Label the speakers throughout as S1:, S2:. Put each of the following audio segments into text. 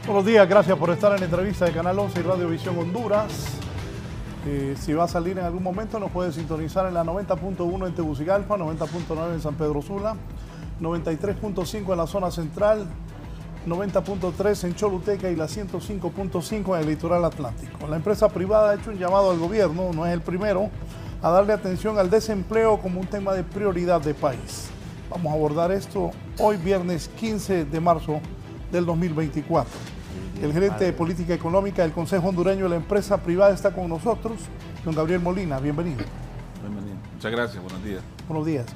S1: Buenos días, gracias por estar en la entrevista de Canal 11 y Radio Visión Honduras. Si va a salir en algún momento nos puede sintonizar en la 90.1 en Tegucigalpa, 90.9 en San Pedro Sula, 93.5 en la zona central, 90.3 en Choluteca y la 105.5 en el litoral atlántico. La empresa privada ha hecho un llamado al gobierno, no es el primero, a darle atención al desempleo como un tema de prioridad de país. Vamos a abordar esto hoy viernes 15 de marzo del 2024. El gerente de política económica del Consejo Hondureño de la empresa privada está con nosotros, don Gabriel Molina, bienvenido.
S2: Bienvenido. Muchas gracias, buenos días.
S1: Buenos días.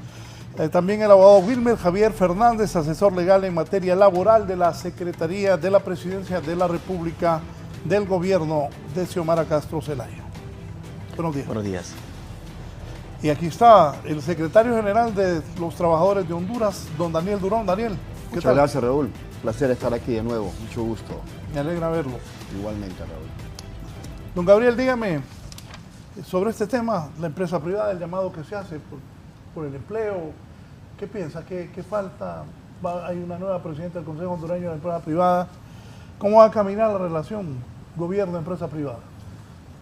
S1: También el abogado Wilmer Javier Fernández, asesor legal en materia laboral de la Secretaría de la Presidencia de la República del Gobierno de Xiomara Castro Zelaya. Buenos días.
S3: Buenos días.
S1: Y aquí está el secretario general de los trabajadores de Honduras, don Daniel Durón. Daniel, ¿qué
S4: Muchas
S1: tal?
S4: gracias, Raúl. Placer estar aquí de nuevo. Mucho gusto.
S1: Me alegra verlo.
S4: Igualmente, Raúl.
S1: Don Gabriel, dígame sobre este tema, la empresa privada, el llamado que se hace por el empleo. ¿Qué piensa? ¿Qué falta? Hay una nueva presidenta del Consejo Hondureño de la empresa privada. ¿Cómo va a caminar la relación gobierno-empresa privada?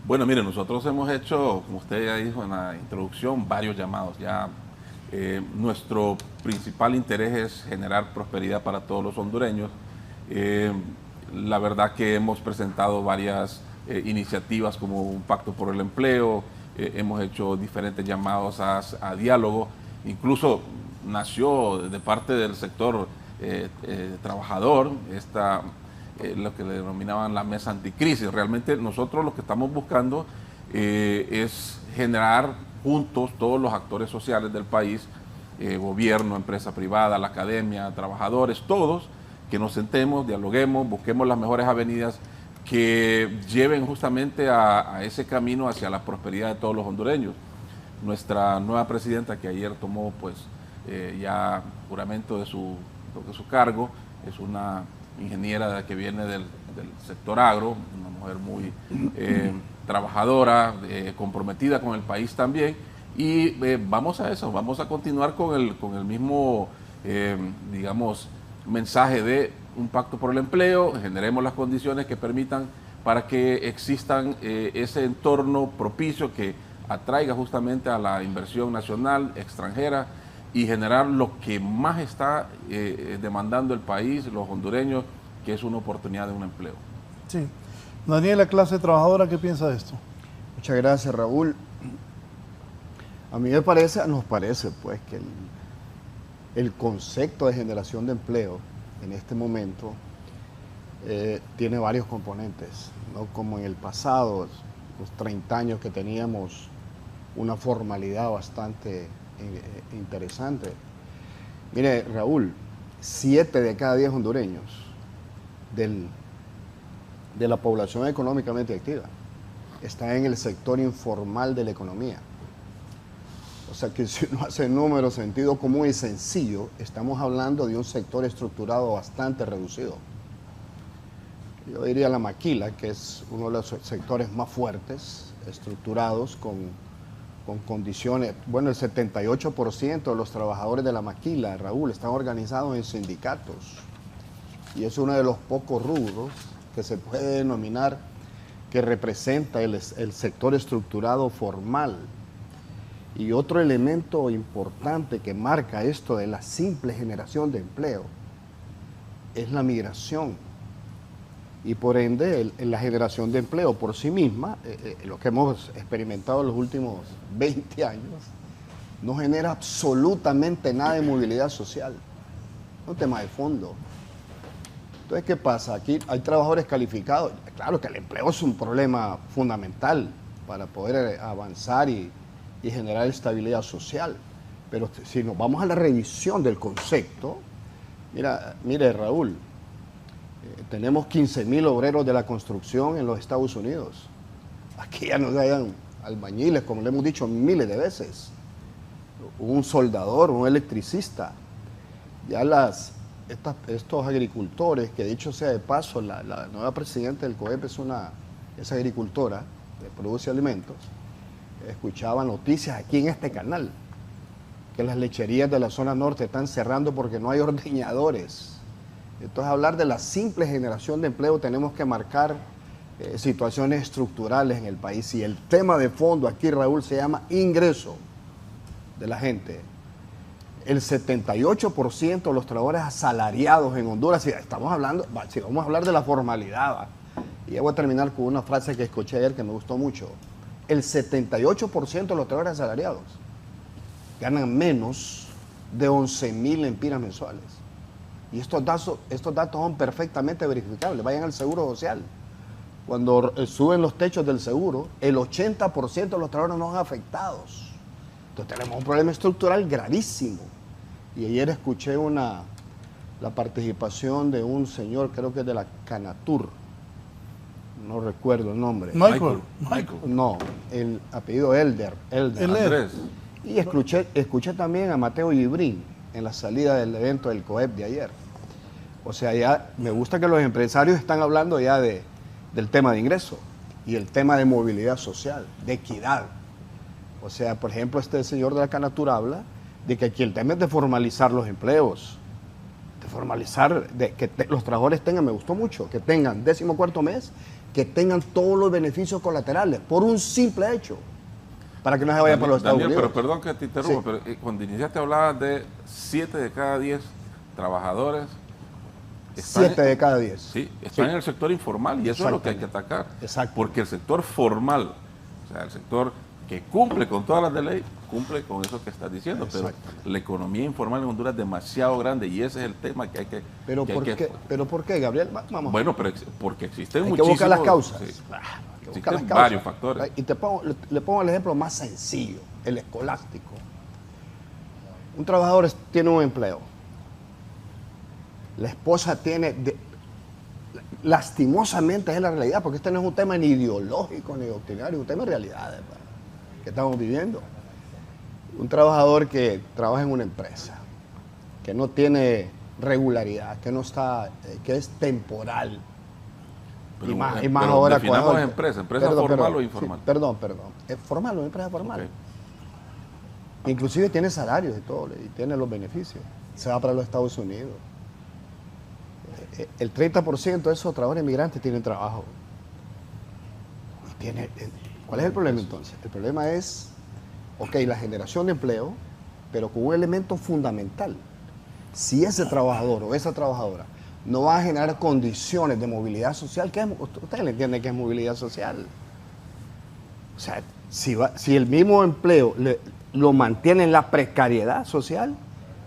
S2: Bueno, mire, nosotros hemos hecho, como usted ya dijo en la introducción, varios llamados. Ya nuestro principal interés es generar prosperidad para todos los hondureños. La verdad que hemos presentado varias iniciativas como un pacto por el empleo, hemos hecho diferentes llamados a diálogo, incluso nació de parte del sector trabajador lo que le denominaban la mesa anticrisis. Realmente nosotros lo que estamos buscando es generar juntos todos los actores sociales del país, gobierno, empresa privada, la academia, trabajadores, todos, que nos sentemos, dialoguemos, busquemos las mejores avenidas que lleven justamente a ese camino hacia la prosperidad de todos los hondureños. Nuestra nueva presidenta, que ayer tomó pues ya juramento de su cargo, es una ingeniera que viene del sector agro, una mujer muy trabajadora, comprometida con el país también, y vamos a eso, vamos a continuar con el mismo, digamos, mensaje de un pacto por el empleo, generemos las condiciones que permitan para que existan ese entorno propicio que atraiga justamente a la inversión nacional, extranjera, y generar lo que más está demandando el país, los hondureños, que es una oportunidad de un empleo.
S1: Sí. Daniel, la clase trabajadora, ¿qué piensa de esto?
S4: Muchas gracias, Raúl. A mí nos parece pues que el concepto de generación de empleo en este momento tiene varios componentes, no como en el pasado, los 30 años que teníamos una formalidad bastante interesante. Mire, Raúl, 7 de cada 10 hondureños de la población económicamente activa está en el sector informal de la economía. O sea que si uno hace números, sentido común y sencillo, estamos hablando de un sector estructurado bastante reducido. Yo diría la maquila, que es uno de los sectores más fuertes, estructurados con condiciones. Bueno, el 78% de los trabajadores de la maquila, Raúl, están organizados en sindicatos. Y es uno de los pocos rubros que se puede denominar que representa el sector estructurado formal. Y otro elemento importante que marca esto de la simple generación de empleo es la migración. Y por ende, la generación de empleo por sí misma, lo que hemos experimentado en los últimos 20 años, no genera absolutamente nada de movilidad social. Es un tema de fondo. Entonces, ¿qué pasa? Aquí hay trabajadores calificados. Claro que el empleo es un problema fundamental para poder avanzar y generar estabilidad social. Pero si nos vamos a la revisión del concepto, mire Raúl, tenemos 15,000 obreros de la construcción en los Estados Unidos. Aquí ya nos hayan albañiles, como le hemos dicho miles de veces. Un soldador, un electricista. Ya estos agricultores, que dicho sea de paso, la nueva presidenta del COEP es agricultora, que produce alimentos. Escuchaba noticias aquí en este canal, que las lecherías de la zona norte están cerrando porque no hay ordeñadores. Entonces, hablar de la simple generación de empleo, tenemos que marcar situaciones estructurales en el país. Y el tema de fondo aquí, Raúl, se llama ingreso de la gente. El 78% de los trabajadores asalariados en Honduras, si vamos a hablar de la formalidad, y ya voy a terminar con una frase que escuché ayer que me gustó mucho. El 78% de los trabajadores asalariados ganan menos de 11,000 lempiras mensuales. Y estos datos son perfectamente verificables. Vayan al Seguro Social. Cuando suben los techos del seguro, el 80% de los trabajadores no son afectados. Entonces tenemos un problema estructural gravísimo. Y ayer escuché la participación de un señor, creo que es de la Canatur, no recuerdo el nombre.
S1: Michael.
S4: No, el apellido Elder.
S2: Andrés.
S4: Y escuché también a Mateo Gibrín en la salida del evento del COEP de ayer. O sea, ya me gusta que los empresarios están hablando ya del tema de ingreso y el tema de movilidad social, de equidad. O sea, por ejemplo, este señor de la Canatur habla de que aquí el tema es de formalizar los empleos, de formalizar, los trabajadores tengan, me gustó mucho, que tengan 14º mes, que tengan todos los beneficios colaterales, por un simple hecho, para que no se vayan para los Estados Unidos.
S2: Pero perdón que te interrumpa, pero cuando iniciaste hablabas de 7 de cada 10 trabajadores.
S4: 7 de cada 10.
S2: Sí, están en el sector informal y eso es lo que hay que atacar.
S4: Exacto.
S2: Porque el sector formal, o sea, el sector que cumple con todas las de ley, cumple con eso que estás diciendo, pero la economía informal en Honduras es demasiado grande y ese es el tema que hay que...
S4: ¿Pero por qué, Gabriel? Vamos.
S2: Bueno, pero porque existen
S4: hay
S2: muchísimos...
S4: que buscar las causas.
S2: Sí.
S4: Existen
S2: varios factores.
S4: Y le pongo el ejemplo más sencillo, el escolástico. Un trabajador tiene un empleo. La esposa tiene... lastimosamente es la realidad, porque este no es un tema ni ideológico ni doctrinario, es un tema de realidades que estamos viviendo. Un trabajador que trabaja en una empresa, que no tiene regularidad, que no está, que es temporal.
S2: Pero,
S4: y más ahora
S2: definamos empresa formal o informal.
S4: Sí, perdón. ¿Es formal o empresa formal? Okay. Inclusive tiene salarios y todo, y tiene los beneficios. Se va para los Estados Unidos. El 30% de esos trabajadores inmigrantes tienen trabajo. ¿Cuál es el problema entonces? El problema es, la generación de empleo, pero con un elemento fundamental. Si ese trabajador o esa trabajadora no va a generar condiciones de movilidad social, ¿ustedes le entienden qué es movilidad social? O sea, si el mismo empleo lo mantiene en la precariedad social,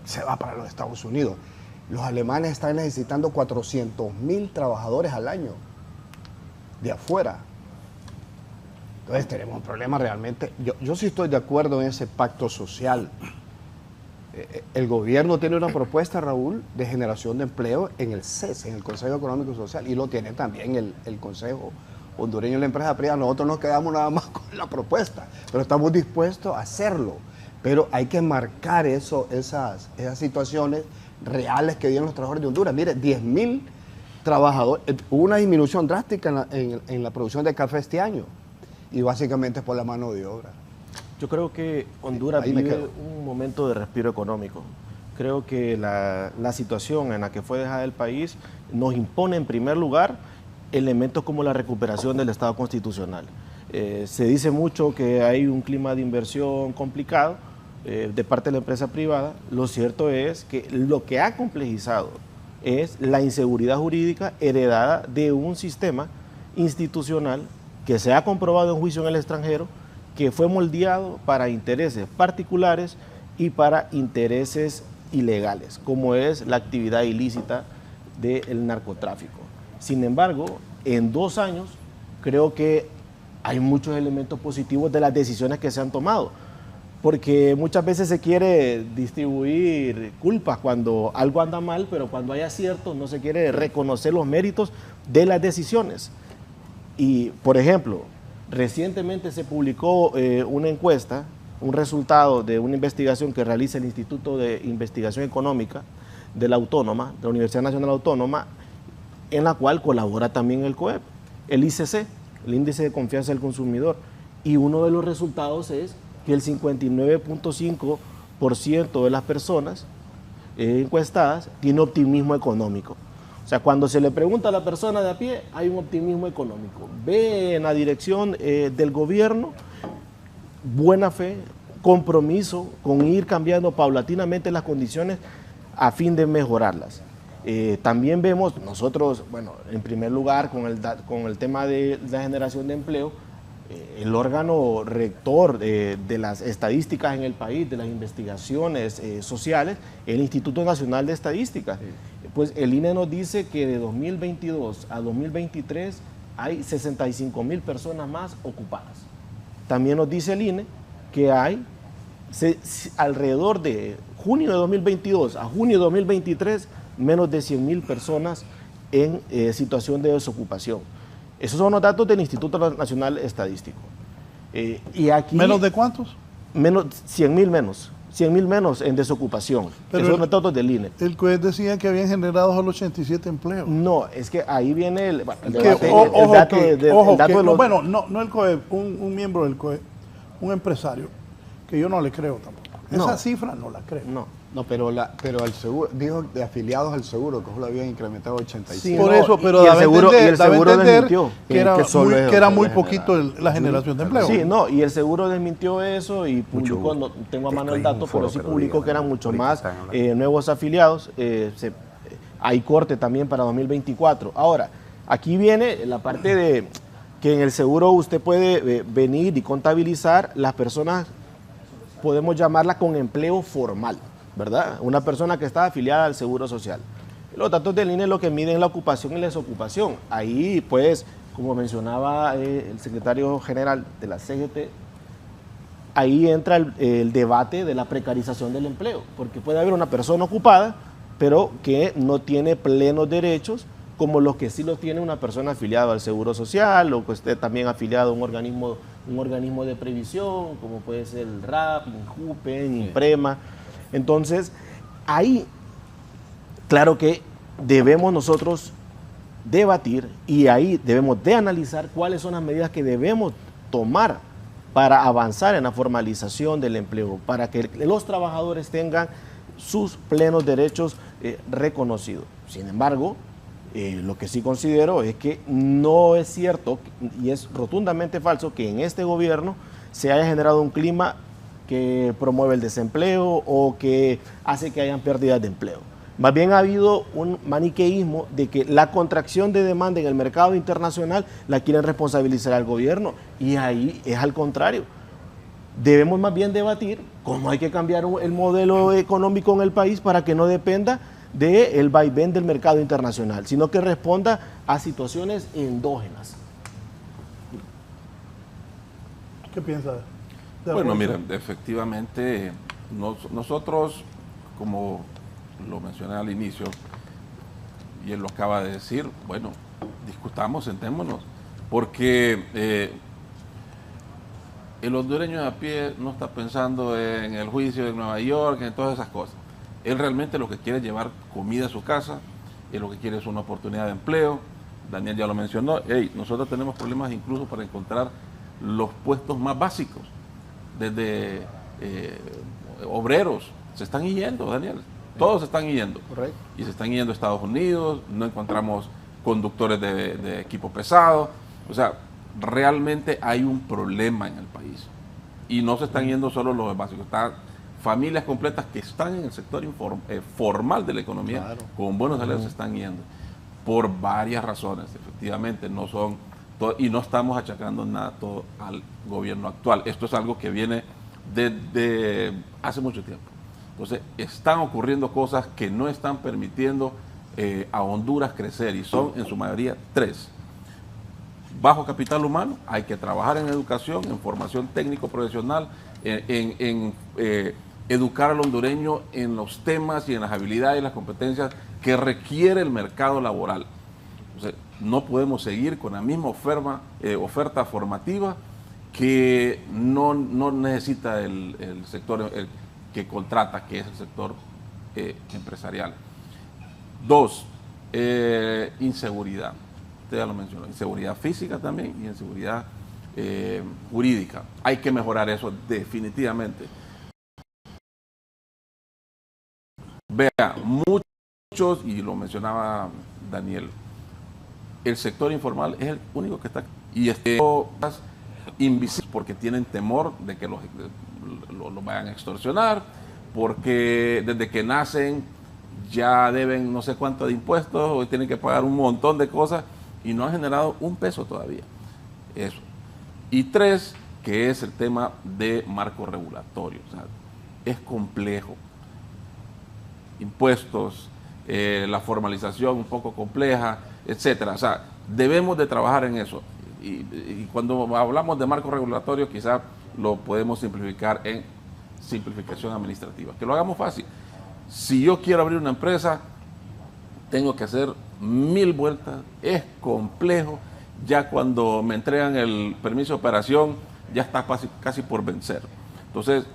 S4: se va para los Estados Unidos. Los alemanes están necesitando 400,000 trabajadores al año de afuera. Entonces tenemos un problema realmente. Yo sí estoy de acuerdo en ese pacto social. El gobierno tiene una propuesta, Raúl, de generación de empleo en el CES, en el Consejo Económico y Social, y lo tiene también el Consejo Hondureño de la Empresa Privada. Nosotros nos quedamos nada más con la propuesta, pero estamos dispuestos a hacerlo. Pero hay que marcar esas situaciones reales que viven los trabajadores de Honduras. Mire, 10,000 trabajadores, hubo una disminución drástica en la producción de café este año, y básicamente es por la mano de obra.
S3: Yo creo que Honduras vive un momento de respiro económico. Creo que la situación en la que fue dejada el país nos impone en primer lugar elementos como la recuperación del Estado constitucional. Se dice mucho que hay un clima de inversión complicado de parte de la empresa privada. Lo cierto es que lo que ha complejizado es la inseguridad jurídica heredada de un sistema institucional que se ha comprobado en juicio en el extranjero, que fue moldeado para intereses particulares y para intereses ilegales, como es la actividad ilícita del narcotráfico. Sin embargo, en 2 años creo que hay muchos elementos positivos de las decisiones que se han tomado, porque muchas veces se quiere distribuir culpas cuando algo anda mal, pero cuando hay aciertos no se quiere reconocer los méritos de las decisiones. Y, por ejemplo, recientemente se publicó una encuesta, un resultado de una investigación que realiza el Instituto de Investigación Económica de la Autónoma, de la Universidad Nacional Autónoma, en la cual colabora también el COEP, el ICC, el Índice de Confianza del Consumidor. Y uno de los resultados es que el 59.5% de las personas encuestadas tiene optimismo económico. O sea, cuando se le pregunta a la persona de a pie, hay un optimismo económico. Ve en la dirección del gobierno buena fe, compromiso con ir cambiando paulatinamente las condiciones a fin de mejorarlas. También vemos nosotros, bueno, en primer lugar con el tema de la generación de empleo, el órgano rector de las estadísticas en el país, de las investigaciones sociales, el Instituto Nacional de Estadística. Pues el INE nos dice que de 2022 a 2023 hay 65,000 personas más ocupadas. También nos dice el INE que hay alrededor de junio de 2022 a junio de 2023 menos de 100,000 personas en situación de desocupación. Esos son los datos del Instituto Nacional Estadístico. Y aquí,
S1: ¿Menos de cuántos?
S3: Menos, 100,000 menos. 100,000 menos en desocupación.
S1: Pero
S3: esos son los datos del INE.
S1: El COES decía que habían generado solo 87 empleos.
S3: No, es que ahí viene el dato
S1: bueno, no el COES, un miembro del COES, un empresario, que yo no le creo tampoco. Esa cifra no la creo.
S4: No, pero al seguro, dijo de afiliados al seguro, que lo habían incrementado a 85.
S1: Sí, por eso, pero
S3: el seguro desmintió
S1: que era muy poquito la generación de empleo.
S3: Sí, no, y el seguro desmintió eso y publicó, no tengo a mano el dato, pero sí publicó que eran mucho más nuevos afiliados. Hay corte también para 2024. Ahora, aquí viene la parte de que en el seguro usted puede venir y contabilizar las personas, podemos llamarla con empleo formal, ¿verdad? Una persona que está afiliada al Seguro Social. Los datos del INE lo que miden la ocupación y la desocupación. Ahí, pues, como mencionaba el secretario general de la CGT, ahí entra el debate de la precarización del empleo, porque puede haber una persona ocupada, pero que no tiene plenos derechos, como los que sí los tiene una persona afiliada al Seguro Social, o que esté también afiliado a un organismo de previsión, como puede ser el RAP, INJUPEN, INPREMA. Entonces, ahí, claro que debemos nosotros debatir y ahí debemos de analizar cuáles son las medidas que debemos tomar para avanzar en la formalización del empleo, para que los trabajadores tengan sus plenos derechos reconocidos. Sin embargo, lo que sí considero es que no es cierto y es rotundamente falso que en este gobierno se haya generado un clima que promueve el desempleo o que hace que hayan pérdidas de empleo. Más bien ha habido un maniqueísmo de que la contracción de demanda en el mercado internacional la quieren responsabilizar al gobierno y ahí es al contrario. Debemos más bien debatir cómo hay que cambiar el modelo económico en el país para que no dependa del vaivén del mercado internacional, sino que responda a situaciones endógenas.
S1: ¿Qué piensa?
S2: Bueno, miren, efectivamente, nosotros, como lo mencioné al inicio, y él lo acaba de decir, bueno, discutamos, sentémonos, porque el hondureño de a pie no está pensando en el juicio de Nueva York, en todas esas cosas. Él realmente lo que quiere es llevar comida a su casa, él lo que quiere es una oportunidad de empleo. Daniel ya lo mencionó, nosotros tenemos problemas incluso para encontrar los puestos más básicos, desde obreros, se están yendo, Daniel, todos se están yendo.
S4: Correcto.
S2: Y se están yendo a Estados Unidos, no encontramos conductores de equipo pesado, o sea, realmente hay un problema en el país. Y no se están yendo solo los básicos, están familias completas que están en el sector formal de la economía, claro, con buenos salarios, se están yendo por varias razones, efectivamente, no son y no estamos achacando nada todo al gobierno actual. Esto es algo que viene desde hace mucho tiempo. Entonces, están ocurriendo cosas que no están permitiendo a Honduras crecer, y son en su mayoría tres. Bajo capital humano, hay que trabajar en educación, en formación técnico-profesional, en educar al hondureño en los temas y en las habilidades y las competencias que requiere el mercado laboral. Entonces, no podemos seguir con la misma oferta formativa que no necesita el sector que contrata, que es el sector empresarial. Dos, inseguridad. Usted ya lo mencionó, inseguridad física también y inseguridad jurídica. Hay que mejorar eso definitivamente. Vea, muchos, y lo mencionaba Daniel, el sector informal es el único que está, y invisibles porque tienen temor de que los vayan a extorsionar, porque desde que nacen ya deben no sé cuánto de impuestos o tienen que pagar un montón de cosas y no han generado un peso todavía. Eso. Y 3, que es el tema de marco regulatorio. O sea, es complejo. Impuestos, la formalización un poco compleja, etcétera. O sea, debemos de trabajar en eso. Y cuando hablamos de marco regulatorio, quizás lo podemos simplificar en simplificación administrativa. Que lo hagamos fácil. Si yo quiero abrir una empresa, tengo que hacer 1000 vueltas, es complejo. Ya cuando me entregan el permiso de operación, ya está casi por vencer. Entonces,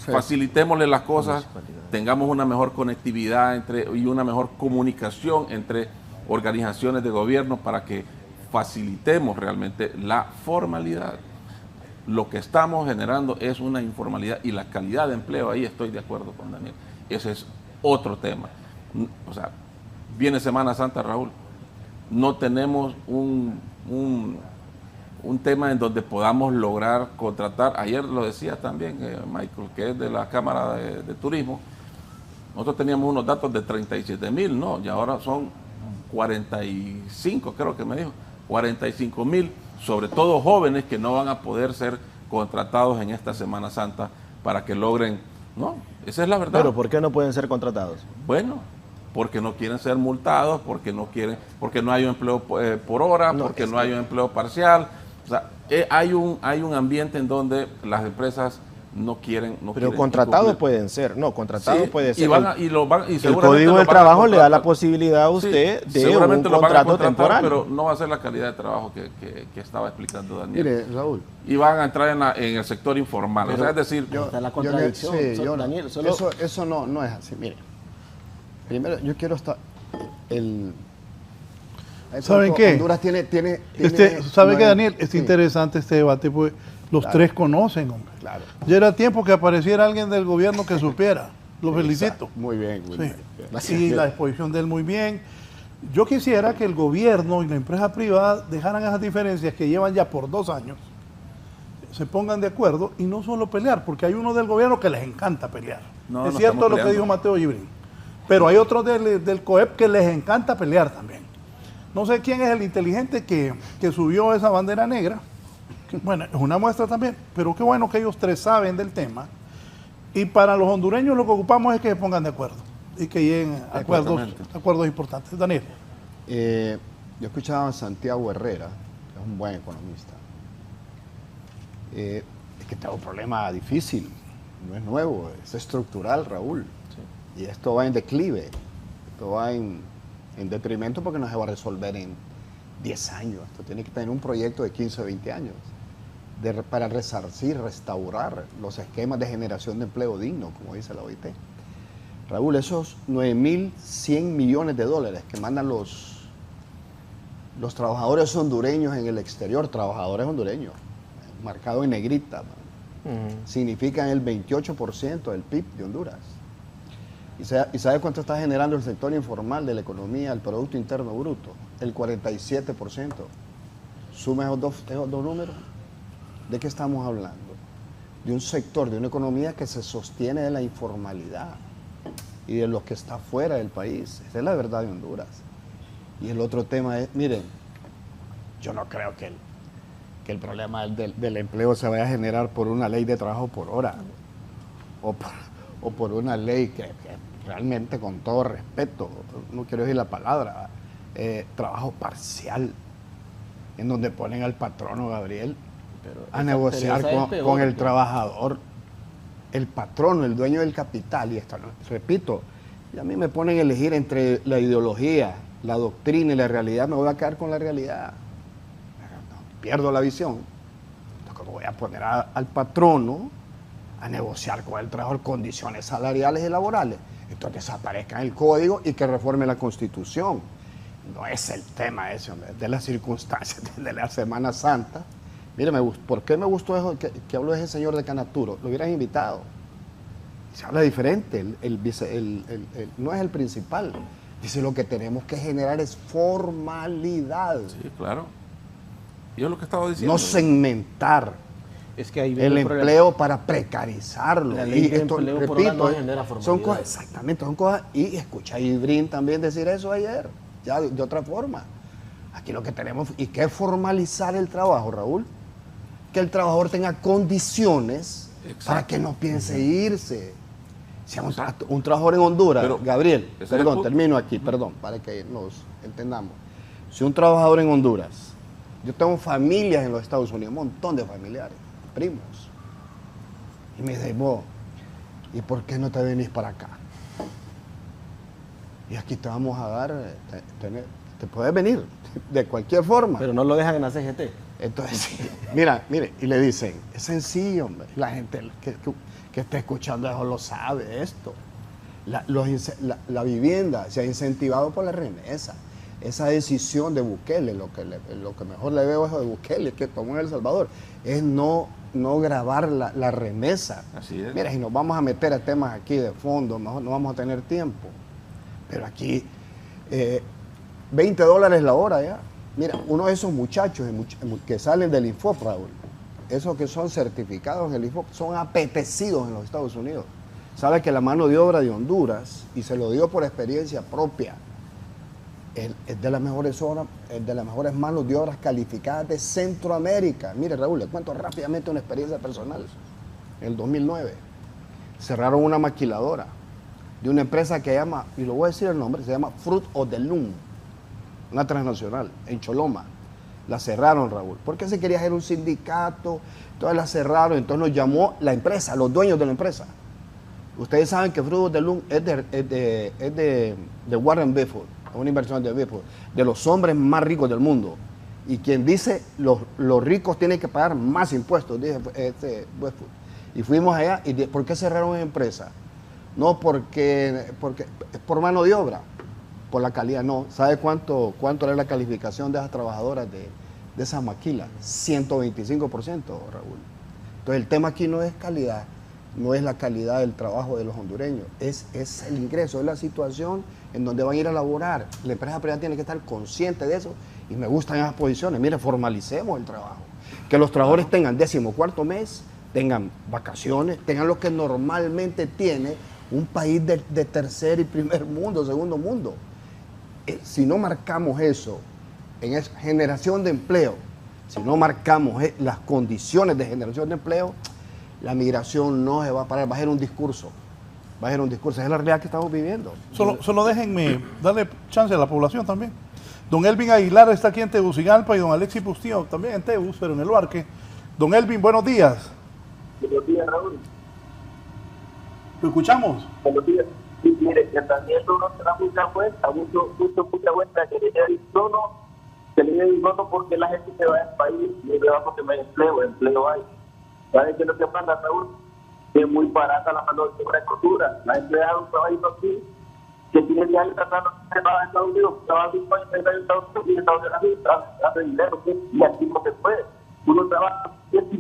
S2: facilitémosle las cosas, tengamos una mejor conectividad y una mejor comunicación entre organizaciones de gobierno para que facilitemos realmente la formalidad. Lo que estamos generando es una informalidad y la calidad de empleo, ahí estoy de acuerdo con Daniel. Ese es otro tema. O sea, viene Semana Santa, Raúl. No tenemos un tema en donde podamos lograr contratar. Ayer lo decía también Michael, que es de la Cámara de Turismo. Nosotros teníamos unos datos de 37,000, ¿no? Y ahora son 45, creo que me dijo. 45,000, sobre todo jóvenes que no van a poder ser contratados en esta Semana Santa para que logren, ¿no? Esa es la verdad.
S3: Pero ¿por qué no pueden ser contratados?
S2: Bueno, porque no quieren ser multados, porque no hay un empleo por hora, porque no hay un empleo parcial. O sea, hay un ambiente en donde las empresas no quieren.
S3: Pero contratados pueden ser, contratados
S2: sí,
S3: puede ser.
S2: El
S3: Código del Trabajo le da la posibilidad a usted de un contrato temporal.
S2: Pero no va a ser la calidad de trabajo que estaba explicando Daniel.
S4: Mire, Raúl.
S2: Y van a entrar en el sector informal.
S3: Pero,
S2: o sea, es decir,
S3: está la contradicción. Daniel,
S4: eso no es así. Mire, primero yo quiero estar
S1: ¿Saben qué?
S4: Honduras tiene
S1: ¿sabe qué, Daniel? Es interesante este debate, porque los tres conocen, hombre.
S4: Claro.
S1: Ya era tiempo que apareciera alguien del gobierno que supiera. Lo felicito.
S4: Exacto. Muy bien, muy bien.
S1: Y la exposición de él muy bien. Yo quisiera que el gobierno y la empresa privada dejaran esas diferencias que llevan ya por 2 años, se pongan de acuerdo y no solo pelear, porque hay unos del gobierno que les encanta pelear. Es cierto lo que dijo Mateo Gibrín, pero hay otros del COEP que les encanta pelear también. No sé quién es el inteligente que subió esa bandera negra. Bueno, es una muestra también, pero qué bueno que ellos tres saben del tema. Y para los hondureños lo que ocupamos es que se pongan de acuerdo y que lleguen a acuerdos importantes. Daniel.
S4: Yo escuchaba a Santiago Herrera, que es un buen economista. Es que está un problema difícil, no es nuevo, es estructural, Raúl. Sí. Y esto va en declive, esto va en detrimento porque no se va a resolver en 10 años. Esto tiene que tener un proyecto de 15 o 20 años para resarcir, restaurar los esquemas de generación de empleo digno, como dice la OIT. Raúl, esos 9.100 millones de dólares que mandan los trabajadores hondureños en el exterior, trabajadores hondureños, marcado en negrita, significan el 28% del PIB de Honduras. ¿Y sabe cuánto está generando el sector informal de la economía, el Producto Interno Bruto? El 47%. Suma esos dos números. ¿De qué estamos hablando? De un sector, de una economía que se sostiene de la informalidad y de lo que está fuera del país. Esa es la verdad de Honduras. Y el otro tema es, miren, yo no creo que el problema del empleo se vaya a generar por una ley de trabajo por hora o por una ley que realmente, con todo respeto, no quiero decir la palabra, trabajo parcial, en donde ponen al patrono Gabriel a negociar con el trabajador, el patrono, el dueño del capital. Y esto, repito, y a mí me ponen a elegir entre la ideología, la doctrina y la realidad, me voy a quedar con la realidad. Pierdo la visión. Entonces, voy a poner al patrono a negociar con el trabajador condiciones salariales y laborales. Entonces desaparezca el código y que reforme la Constitución. No es el tema ese, hombre, de las circunstancias de la Semana Santa. Mire, ¿por qué me gustó eso que habló ese señor de Canaturo? Lo hubieran invitado. Se habla diferente, no es el principal. Dice, lo que tenemos que generar es formalidad.
S2: Sí, claro. Y es lo que estaba diciendo.
S4: No segmentar
S3: Es que ahí
S4: el empleo para precarizarlo.
S3: La ley
S4: Y
S3: de
S4: esto,
S3: empleo por
S4: repito,
S3: hora no genera formalidad.
S4: son cosas, exactamente, son cosas. Y escuché a Ibrín también decir eso ayer, ya de otra forma. Aquí lo que tenemos, y que es formalizar el trabajo, Raúl, que el trabajador tenga condiciones para que no piense irse. Si un trabajador en Honduras,
S2: Pero,
S4: Gabriel, perdón, termino aquí, perdón, para que nos entendamos. Si un trabajador en Honduras, yo tengo familias en los Estados Unidos, un montón de familiares, primos, y me dicen, vos, ¿y por qué no te venís para acá? Y aquí te vamos a dar, te puedes venir de cualquier forma.
S3: Pero no lo dejan en la CGT.
S4: Entonces, mire, y le dicen, es sencillo, hombre. La gente que está escuchando eso lo sabe esto. La vivienda se ha incentivado por la remesa. Esa decisión de Bukele, lo que mejor le veo es de Bukele, que tomó en El Salvador, es no grabar la remesa.
S2: Así es.
S4: Mira, si nos vamos a meter a temas aquí de fondo, mejor no vamos a tener tiempo. Pero aquí, $20 la hora ya. Mira, uno de esos muchachos que salen del INFOP, Raúl, esos que son certificados en el INFOP, son apetecidos en los Estados Unidos. Sabe que la mano de obra de Honduras, y se lo digo por experiencia propia, es de las mejores manos de obras calificadas de Centroamérica. Mire, Raúl, le cuento rápidamente una experiencia personal. En el 2009 cerraron una maquiladora de una empresa que llama, y lo voy a decir el nombre, se llama Fruit of the Loom, una transnacional, en Choloma. La cerraron, Raúl, porque se quería hacer un sindicato, entonces la cerraron, entonces nos llamó la empresa, los dueños de la empresa. Ustedes saben que Fruit of the Loom es de Warren Buffett, una inversión de Buffett, de los hombres más ricos del mundo. Y quien dice los ricos tienen que pagar más impuestos, dice Buffett. Y fuimos allá, y ¿por qué cerraron esa empresa? No porque por mano de obra, por la calidad, no. ¿Sabe cuánto era la calificación de esas trabajadoras de esas maquilas? 125%, Raúl. Entonces el tema aquí no es calidad, no es la calidad del trabajo de los hondureños, es el ingreso, es la situación en donde van a ir a laborar. La empresa privada tiene que estar consciente de eso, y me gustan esas posiciones. Mire, formalicemos el trabajo. Que los trabajadores tengan 14º mes, tengan vacaciones, tengan lo que normalmente tiene un país de tercer y primer mundo, segundo mundo. Si no marcamos eso en generación de empleo, si no marcamos las condiciones de generación de empleo, la migración no se va a parar, va a ser un discurso. Esa es la realidad que estamos viviendo.
S1: Solo déjenme darle chance a la población también. Don Elvin Aguilar está aquí en Tegucigalpa y don Alexis Bustillo también en Tegus, pero en el Luarque. Don Elvin, buenos días.
S5: Buenos días, Raúl.
S1: ¿Lo escuchamos?
S5: Buenos días. Sí, mire, que también uno se da mucha vuelta, que le dé el tono porque la gente se va del país y le va porque no hay empleo hay. ¿Sabe qué es lo que pasa, Raúl? Que es muy barata la mano de obra de cultura. La gente da un trabajo aquí que tiene que ir tratando de trabajar en Estados Unidos, trabaja en Estados Unidos y Estados Unidos hace dinero, y aquí no se puede. Uno trabaja y aquí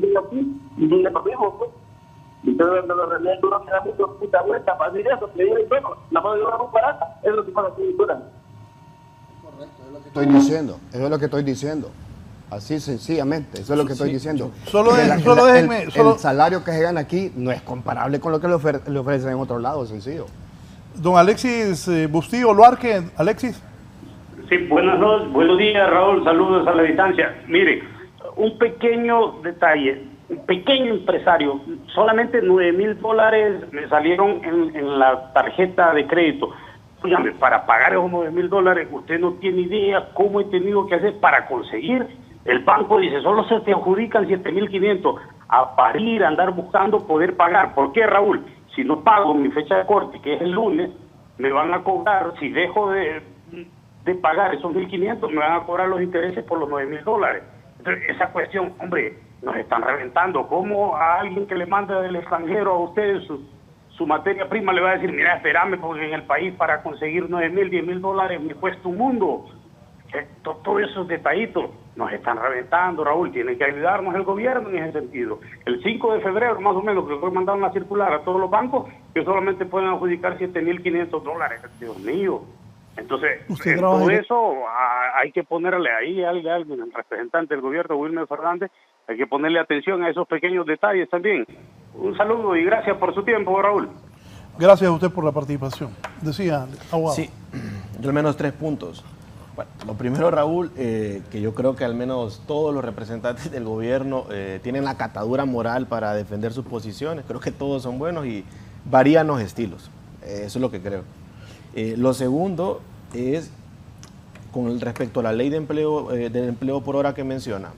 S5: y viene lo mismo, pues. Entonces, cuando los realidad uno se da mucha vuelta para decir eso, que dice, bueno, la mano de obra es muy barata, es lo que pasa aquí en Honduras.
S4: Correcto, es lo que estoy diciendo, eso es lo que estoy diciendo. Así sencillamente, eso es lo que estoy diciendo. El salario que se gana aquí no es comparable con lo que le ofrecen en otros lados, sencillo.
S1: Don Alexis Bustillo, Luarque. Alexis.
S6: Sí, buenos días, Raúl, saludos a la distancia. Mire, un pequeño detalle, un pequeño empresario, solamente $9,000 me salieron en la tarjeta de crédito. Óyame, para pagar esos $9,000, usted no tiene idea cómo he tenido que hacer para conseguir. El banco dice, solo se te adjudican 7,500 a parir, a andar buscando poder pagar. ¿Por qué, Raúl? Si no pago mi fecha de corte, que es el lunes, me van a cobrar, si dejo de pagar esos 1,500, me van a cobrar los intereses por los $9,000. Entonces, esa cuestión, hombre, nos están reventando. ¿Cómo a alguien que le manda del extranjero a ustedes su materia prima le va a decir, mira, espérame, porque en el país para conseguir $9,000, $10,000 me cuesta un mundo? Todos esos detallitos nos están reventando, Raúl. Tiene que ayudarnos el gobierno en ese sentido. El 5 de febrero, más o menos, que fue mandar una circular a todos los bancos que solamente pueden adjudicar $7,500. Dios mío, Entonces,
S1: ¿Usted
S6: todo eso hay que ponerle ahí al representante del gobierno, Wilmer Fernández, hay que ponerle atención a esos pequeños detalles también. Un saludo y gracias por su tiempo, Raúl.
S1: Gracias a usted por la participación. Decía, abogado.
S3: Sí, yo al menos 3 puntos. Bueno, lo primero, Raúl, que yo creo que al menos todos los representantes del gobierno tienen la catadura moral para defender sus posiciones. Creo que todos son buenos y varían los estilos. Eso es lo que creo. Lo segundo es con respecto a la ley de empleo, del empleo por hora que menciona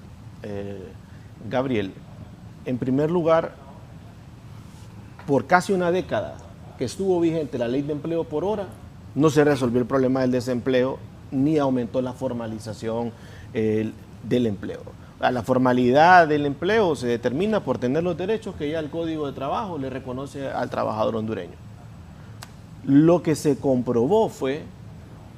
S3: Gabriel. En primer lugar, por casi una década que estuvo vigente la ley de empleo por hora, no se resolvió el problema del desempleo ni aumentó la formalización del empleo. La formalidad del empleo se determina por tener los derechos que ya el Código de Trabajo le reconoce al trabajador hondureño. Lo que se comprobó fue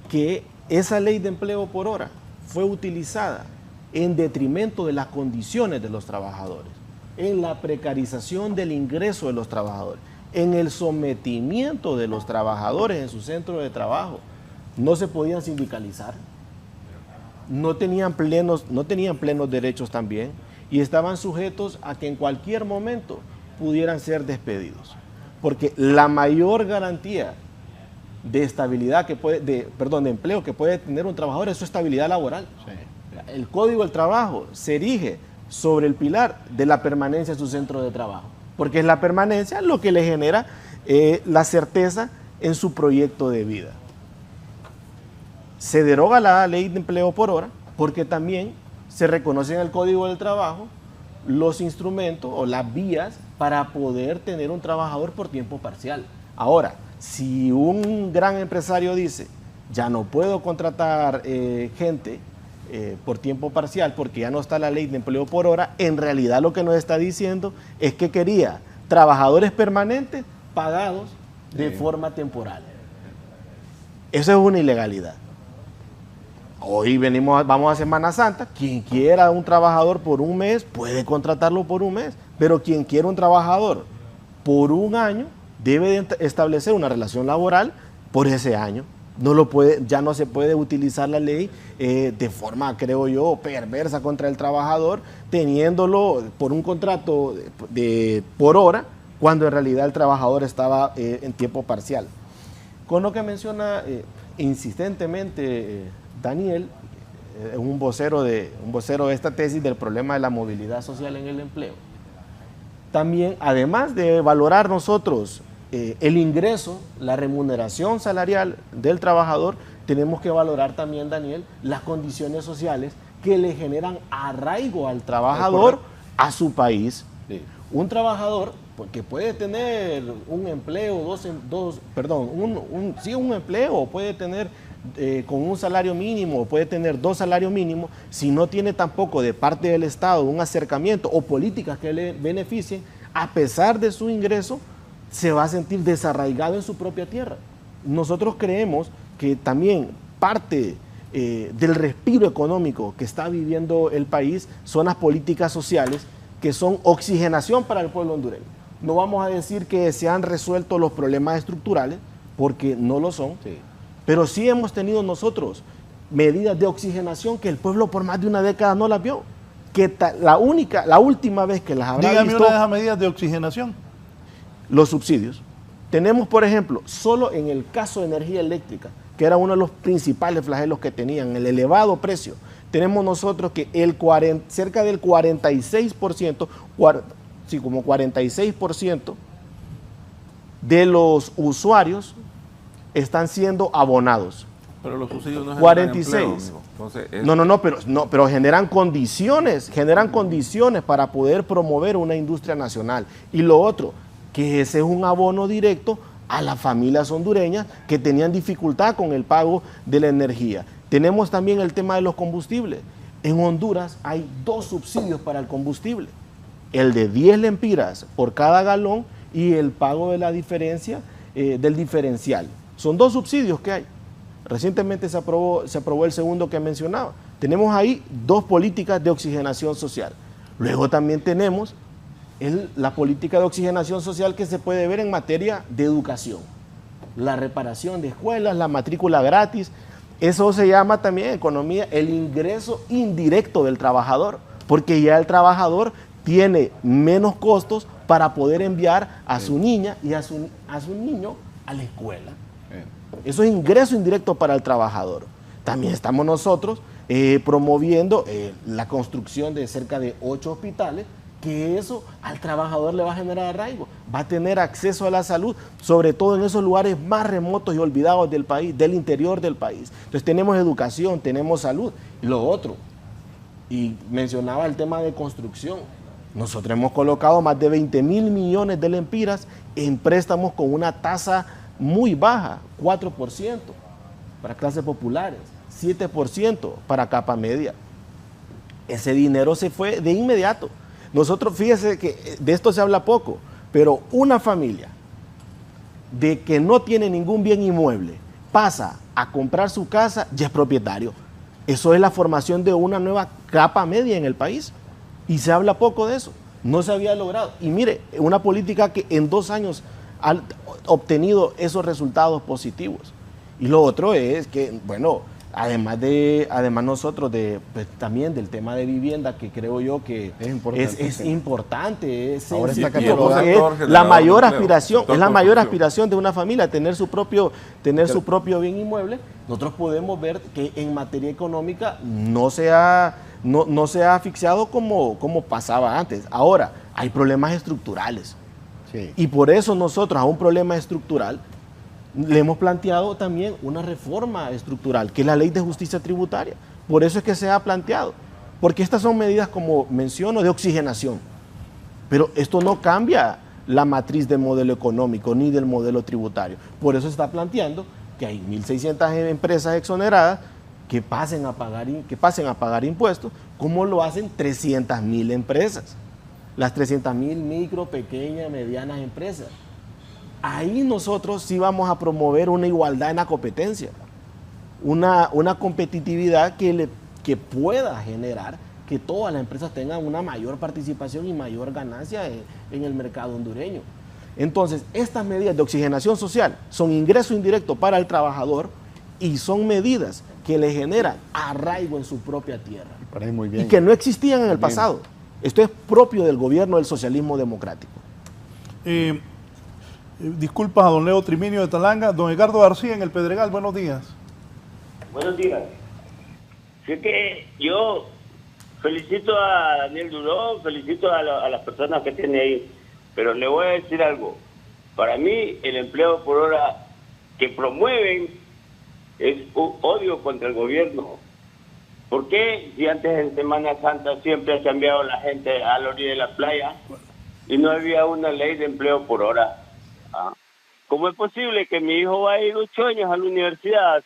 S3: que esa ley de empleo por hora fue utilizada en detrimento de las condiciones de los trabajadores, en la precarización del ingreso de los trabajadores, en el sometimiento de los trabajadores en su centro de trabajo. No se podían sindicalizar, no tenían plenos derechos también y estaban sujetos a que en cualquier momento pudieran ser despedidos. Porque la mayor garantía de estabilidad de empleo que puede tener un trabajador es su estabilidad laboral. Sí. El Código del Trabajo se erige sobre el pilar de la permanencia en su centro de trabajo, porque es la permanencia lo que le genera la certeza en su proyecto de vida. Se deroga la ley de empleo por hora porque también se reconoce en el Código del Trabajo los instrumentos o las vías para poder tener un trabajador por tiempo parcial. Ahora, si un gran empresario dice, ya no puedo contratar gente por tiempo parcial porque ya no está la ley de empleo por hora, en realidad lo que nos está diciendo es que quería trabajadores permanentes pagados de forma temporal. Eso es una ilegalidad. Hoy vamos a Semana Santa, quien quiera un trabajador por un mes puede contratarlo por un mes, pero quien quiera un trabajador por un año debe de establecer una relación laboral por ese año. Ya no se puede utilizar la ley de forma, creo yo, perversa contra el trabajador, teniéndolo por un contrato por hora, cuando en realidad el trabajador estaba en tiempo parcial. Con lo que menciona insistentemente Daniel, un vocero de esta tesis del problema de la movilidad social en el empleo. También, además de valorar nosotros el ingreso, la remuneración salarial del trabajador, tenemos que valorar también, Daniel, las condiciones sociales que le generan arraigo al trabajador a su país. Sí. Un trabajador que puede tener un empleo, un empleo, puede tener con un salario mínimo, puede tener 2 salarios mínimos, si no tiene tampoco de parte del Estado un acercamiento o políticas que le beneficien, a pesar de su ingreso, se va a sentir desarraigado en su propia tierra. Nosotros creemos que también parte del respiro económico que está viviendo el país son las políticas sociales que son oxigenación para el pueblo hondureño. No vamos a decir que se han resuelto los problemas estructurales, porque no lo son, sí. Pero sí hemos tenido nosotros medidas de oxigenación que el pueblo por más de una década no las vio. Que la última vez que las habrá visto...
S1: Dígame una de esas medidas de oxigenación.
S3: Los subsidios. Tenemos, por ejemplo, solo en el caso de energía eléctrica, que era uno de los principales flagelos que tenían, el elevado precio, tenemos nosotros que cerca del 46%, como 46% de los usuarios están siendo abonados.
S2: Pero los subsidios no
S3: 46. Entonces, pero generan condiciones para poder promover una industria nacional. Y lo otro, que ese es un abono directo a las familias hondureñas que tenían dificultad con el pago de la energía. Tenemos también el tema de los combustibles. En Honduras hay 2 subsidios para el combustible. El de 10 lempiras por cada galón y el pago de la diferencia del diferencial. Son 2 subsidios que hay. Recientemente se aprobó el segundo que mencionaba. Tenemos ahí 2 políticas de oxigenación social. Luego también tenemos la política de oxigenación social que se puede ver en materia de educación. la reparación de escuelas, la matrícula gratis. Eso se llama también en economía el ingreso indirecto del trabajador, porque ya el trabajador tiene menos costos para poder enviar a su niña y a su niño a la escuela. Eso es ingreso indirecto para el trabajador. También estamos nosotros promoviendo la construcción de cerca de 8 hospitales, que eso al trabajador le va a generar arraigo, va a tener acceso a la salud, sobre todo en esos lugares más remotos y olvidados del país, del interior del país. Entonces tenemos educación, tenemos salud. Y lo otro, y mencionaba el tema de construcción, nosotros hemos colocado más de 20.000 millones de lempiras en préstamos con una tasa muy baja, 4% para clases populares, 7% para capa media. Ese dinero se fue de inmediato. Nosotros, fíjese que de esto se habla poco, pero una familia de que no tiene ningún bien inmueble pasa a comprar su casa, ya es propietario. Eso es la formación de una nueva capa media en el país. Y se habla poco de eso. No se había logrado. Y mire, una política que en 2 años ha obtenido esos resultados positivos. Y lo otro es que, bueno, además nosotros pues, también del tema de vivienda, que creo yo que es importante, es la mayor aspiración, es la mayor aspiración de una familia, tener su propio bien inmueble. Nosotros podemos ver que en materia económica no se ha asfixiado como pasaba antes. Ahora, hay problemas estructurales. Sí. Y por eso nosotros a un problema estructural le hemos planteado también una reforma estructural, que es la Ley de Justicia Tributaria. Por eso es que se ha planteado. Porque estas son medidas, como menciono, de oxigenación. Pero esto no cambia la matriz del modelo económico ni del modelo tributario. Por eso se está planteando que hay 1.600 empresas exoneradas que pasen a pagar impuestos, como lo hacen 300.000 empresas. Las 300.000 micro, pequeñas, medianas empresas. Ahí nosotros sí vamos a promover una igualdad en la competencia, una competitividad que pueda generar que todas las empresas tengan una mayor participación y mayor ganancia en el mercado hondureño. Entonces, estas medidas de oxigenación social son ingreso indirecto para el trabajador y son medidas que le generan arraigo en su propia tierra.
S4: Muy bien.
S3: Y que no existían en el pasado. Esto es propio del gobierno del socialismo democrático.
S1: Disculpas a don Leo Triminio de Talanga. Don Edgardo García en el Pedregal, buenos días.
S7: Buenos días. Sé que yo felicito a Daniel Durón, felicito a las personas que tiene ahí, pero le voy a decir algo. Para mí, el empleo por hora que promueven es un odio contra el gobierno. ¿Por qué si antes en Semana Santa siempre ha cambiado la gente a la orilla de la playa y no había una ley de empleo por hora? ¿Cómo es posible que mi hijo va a ir 8 años a la universidad a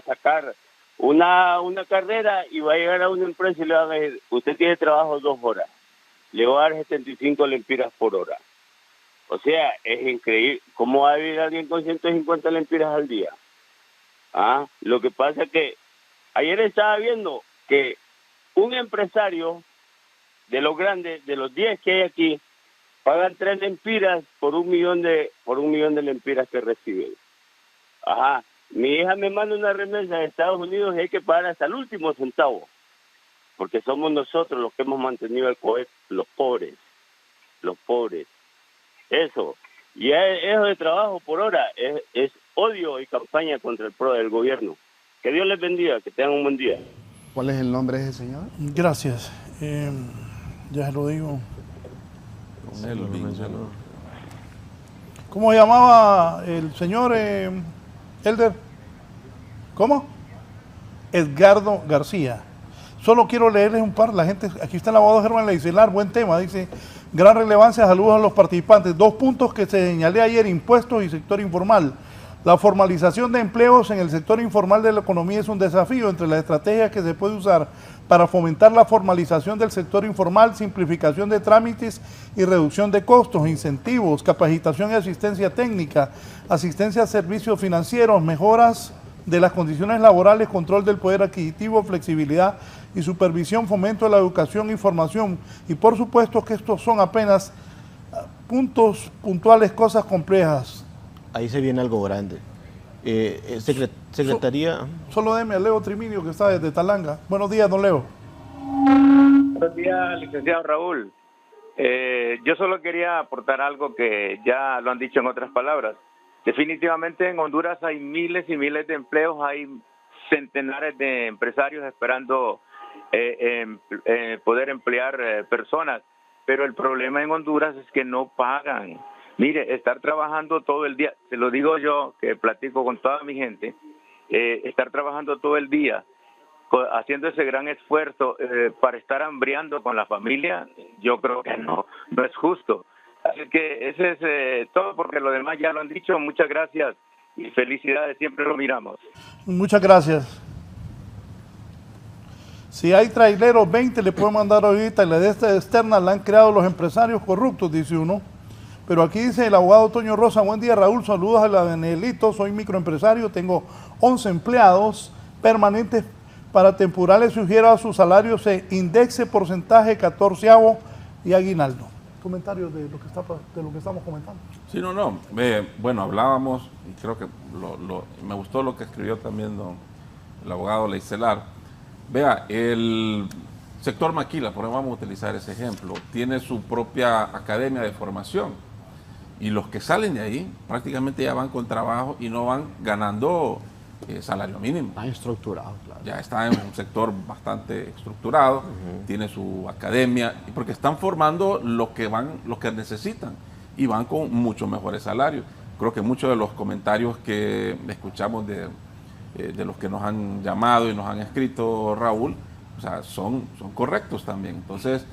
S7: sacar una carrera y va a llegar a una empresa y le van a decir, usted tiene trabajo 2 horas, le voy a dar 75 lempiras por hora? O sea, es increíble. ¿Cómo va a vivir alguien con 150 lempiras al día? Lo que pasa es que ayer estaba viendo que un empresario de los grandes, de los 10 que hay aquí, pagan 3 lempiras por 1 millón de lempiras que reciben. Mi hija me manda una remesa de Estados Unidos y hay que pagar hasta el último centavo, porque somos nosotros los que hemos mantenido el COEP, los pobres. Eso. Y eso de trabajo por hora es odio y campaña contra el PRO del gobierno. Que Dios les bendiga, que tengan un buen día.
S4: ¿Cuál es el nombre de ese señor?
S1: Gracias. Ya se lo digo. ¿Cómo llamaba el señor Elder? ¿Cómo? Edgardo García. Solo quiero leerles un par. La gente, aquí está el abogado Germán Leicelar, buen tema, dice, gran relevancia, saludos a los participantes. 2 puntos que se señalé ayer, impuestos y sector informal. La formalización de empleos en el sector informal de la economía es un desafío. Entre las estrategias que se puede usar para fomentar la formalización del sector informal, simplificación de trámites y reducción de costos, incentivos, capacitación y asistencia técnica, asistencia a servicios financieros, mejoras de las condiciones laborales, control del poder adquisitivo, flexibilidad y supervisión, fomento de la educación y formación. Y por supuesto que estos son apenas puntos puntuales, cosas complejas.
S3: ahí se viene algo grande. Secretaría...
S1: Solo deme a Leo Triminio, que está desde Talanga. Buenos días, don Leo.
S8: Buenos días, licenciado Raúl. Yo solo quería aportar algo que ya lo han dicho en otras palabras. Definitivamente en Honduras hay miles y miles de empleos, hay centenares de empresarios esperando poder emplear personas, pero el problema en Honduras es que no pagan. Mire, estar trabajando todo el día, se lo digo yo que platico con toda mi gente, estar trabajando todo el día, haciendo ese gran esfuerzo para estar hambriando con la familia, yo creo que no es justo. Así que ese es todo, porque lo demás ya lo han dicho. Muchas gracias y felicidades, siempre lo miramos.
S1: Muchas gracias. Si hay traileros, 20 le puedo mandar ahorita, y la de esta externa la han creado los empresarios corruptos, dice uno. Pero aquí dice el abogado Toño Rosa: buen día, Raúl, saludos a la Benelito, soy microempresario, tengo 11 empleados permanentes. Para temporales sugiero a su salario se indexe porcentaje 14avo y aguinaldo. Comentarios de lo que estamos comentando.
S2: Sí, no. Bueno, hablábamos, y creo que me gustó lo que escribió también el abogado Leicelar. Vea, el sector maquila, por ejemplo, vamos a utilizar ese ejemplo, tiene su propia academia de formación. Y los que salen de ahí prácticamente ya van con trabajo y no van ganando salario mínimo.
S4: Están estructurados, claro.
S2: Ya está en un sector bastante estructurado, tiene su academia, porque están formando lo que necesitan y van con mucho mejores salarios. Creo que muchos de los comentarios que escuchamos de los que nos han llamado y nos han escrito, Raúl, o sea, son correctos también. Entonces,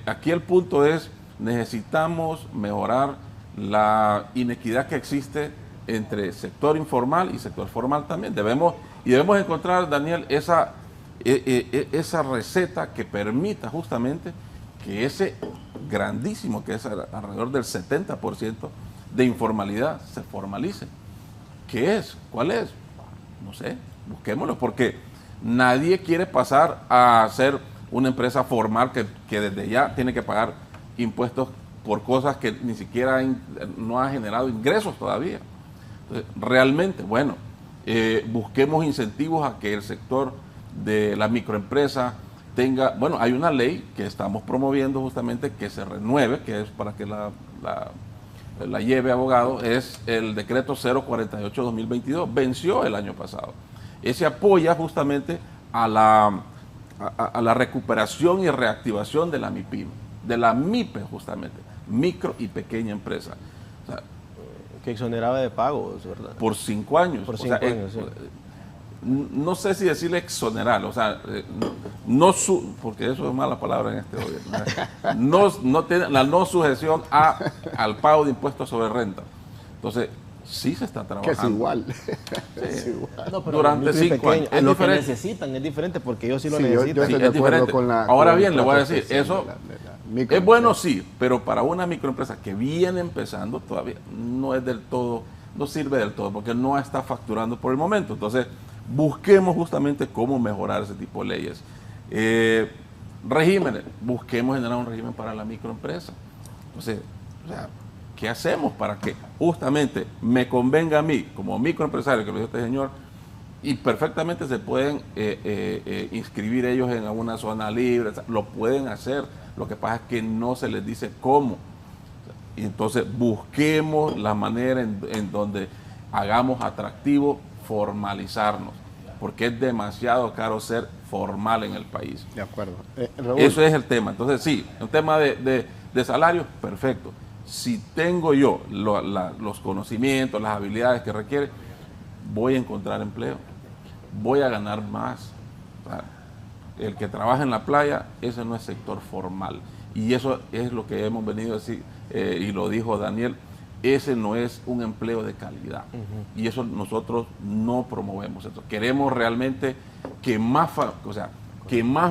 S2: aquí el punto es, necesitamos mejorar la inequidad que existe entre sector informal y sector formal también. Debemos encontrar, Daniel, esa receta que permita justamente que ese grandísimo, que es alrededor del 70% de informalidad, se formalice. ¿Qué es? ¿Cuál es? No sé, busquémoslo, porque nadie quiere pasar a ser una empresa formal que desde ya tiene que pagar impuestos por cosas que ni siquiera no ha generado ingresos todavía. Entonces, realmente, bueno, busquemos incentivos a que el sector de la microempresa tenga, bueno, hay una ley que estamos promoviendo justamente que se renueve, que es para que la lleve abogado, es el decreto 048-2022, venció el año pasado. Ese apoya justamente a la recuperación y reactivación de la MIPYME, de la MIPE justamente, micro y pequeña empresa. O sea,
S3: que exoneraba de pagos, ¿verdad?
S2: Por 5 años.
S3: Por 5 años, sí.
S2: No sé si decirle exonerar, o sea, porque eso es mala palabra en este gobierno. No tiene la no sujeción al pago de impuestos sobre renta. Entonces, sí se está trabajando.
S4: Que es igual.
S2: Sí.
S4: Es igual.
S3: No, pero
S2: durante 5 años.
S3: Es lo que necesitan, es diferente, porque ellos sí lo necesitan.
S4: Yo estoy de acuerdo con
S2: Ahora bien, le voy a decir, eso es bueno, sí, pero para una microempresa que viene empezando todavía no es del todo, no sirve del todo, porque no está facturando por el momento. Entonces, busquemos justamente cómo mejorar ese tipo de leyes. Regímenes, busquemos generar un régimen para la microempresa. Entonces, o sea, ¿qué hacemos para que justamente me convenga a mí, como microempresario, que lo dijo este señor, y perfectamente se pueden inscribir ellos en alguna zona libre? Lo pueden hacer, lo que pasa es que no se les dice cómo. Y entonces busquemos la manera en donde hagamos atractivo formalizarnos, porque es demasiado caro ser formal en el país.
S4: De acuerdo.
S2: Eso es el tema. Entonces sí, un tema de salario, perfecto. Si tengo yo los conocimientos, las habilidades que requiere, voy a encontrar empleo, voy a ganar más. O sea, el que trabaja en la playa, ese no es sector formal. Y eso es lo que hemos venido a decir, y lo dijo Daniel, ese no es un empleo de calidad. Y eso nosotros no promovemos. Entonces, queremos realmente que más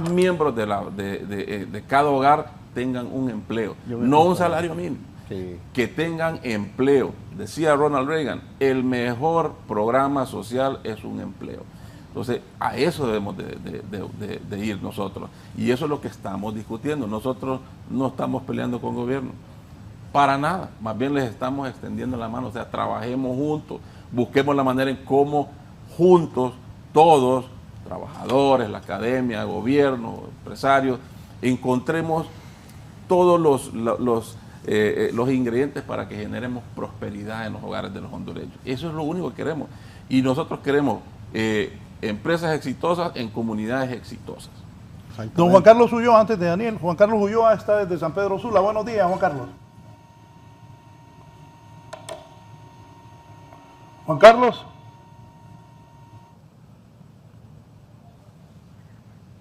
S2: miembros de cada hogar tengan un empleo, no un salario mínimo. Sí. Que tengan empleo. Decía Ronald Reagan, el mejor programa social es un empleo. Entonces, a eso debemos de ir nosotros. Y eso es lo que estamos discutiendo. Nosotros no estamos peleando con el gobierno. Para nada, más bien les estamos extendiendo la mano, o sea, trabajemos juntos, busquemos la manera en cómo juntos, todos, trabajadores, la academia, el gobierno, empresarios, encontremos todos los ingredientes para que generemos prosperidad en los hogares de los hondureños. Eso es lo único que queremos. Y nosotros queremos empresas exitosas en comunidades exitosas.
S1: Don Juan Carlos Ulloa, antes de Daniel, Juan Carlos Ulloa está desde San Pedro Sula. Buenos días, Juan Carlos. Juan Carlos.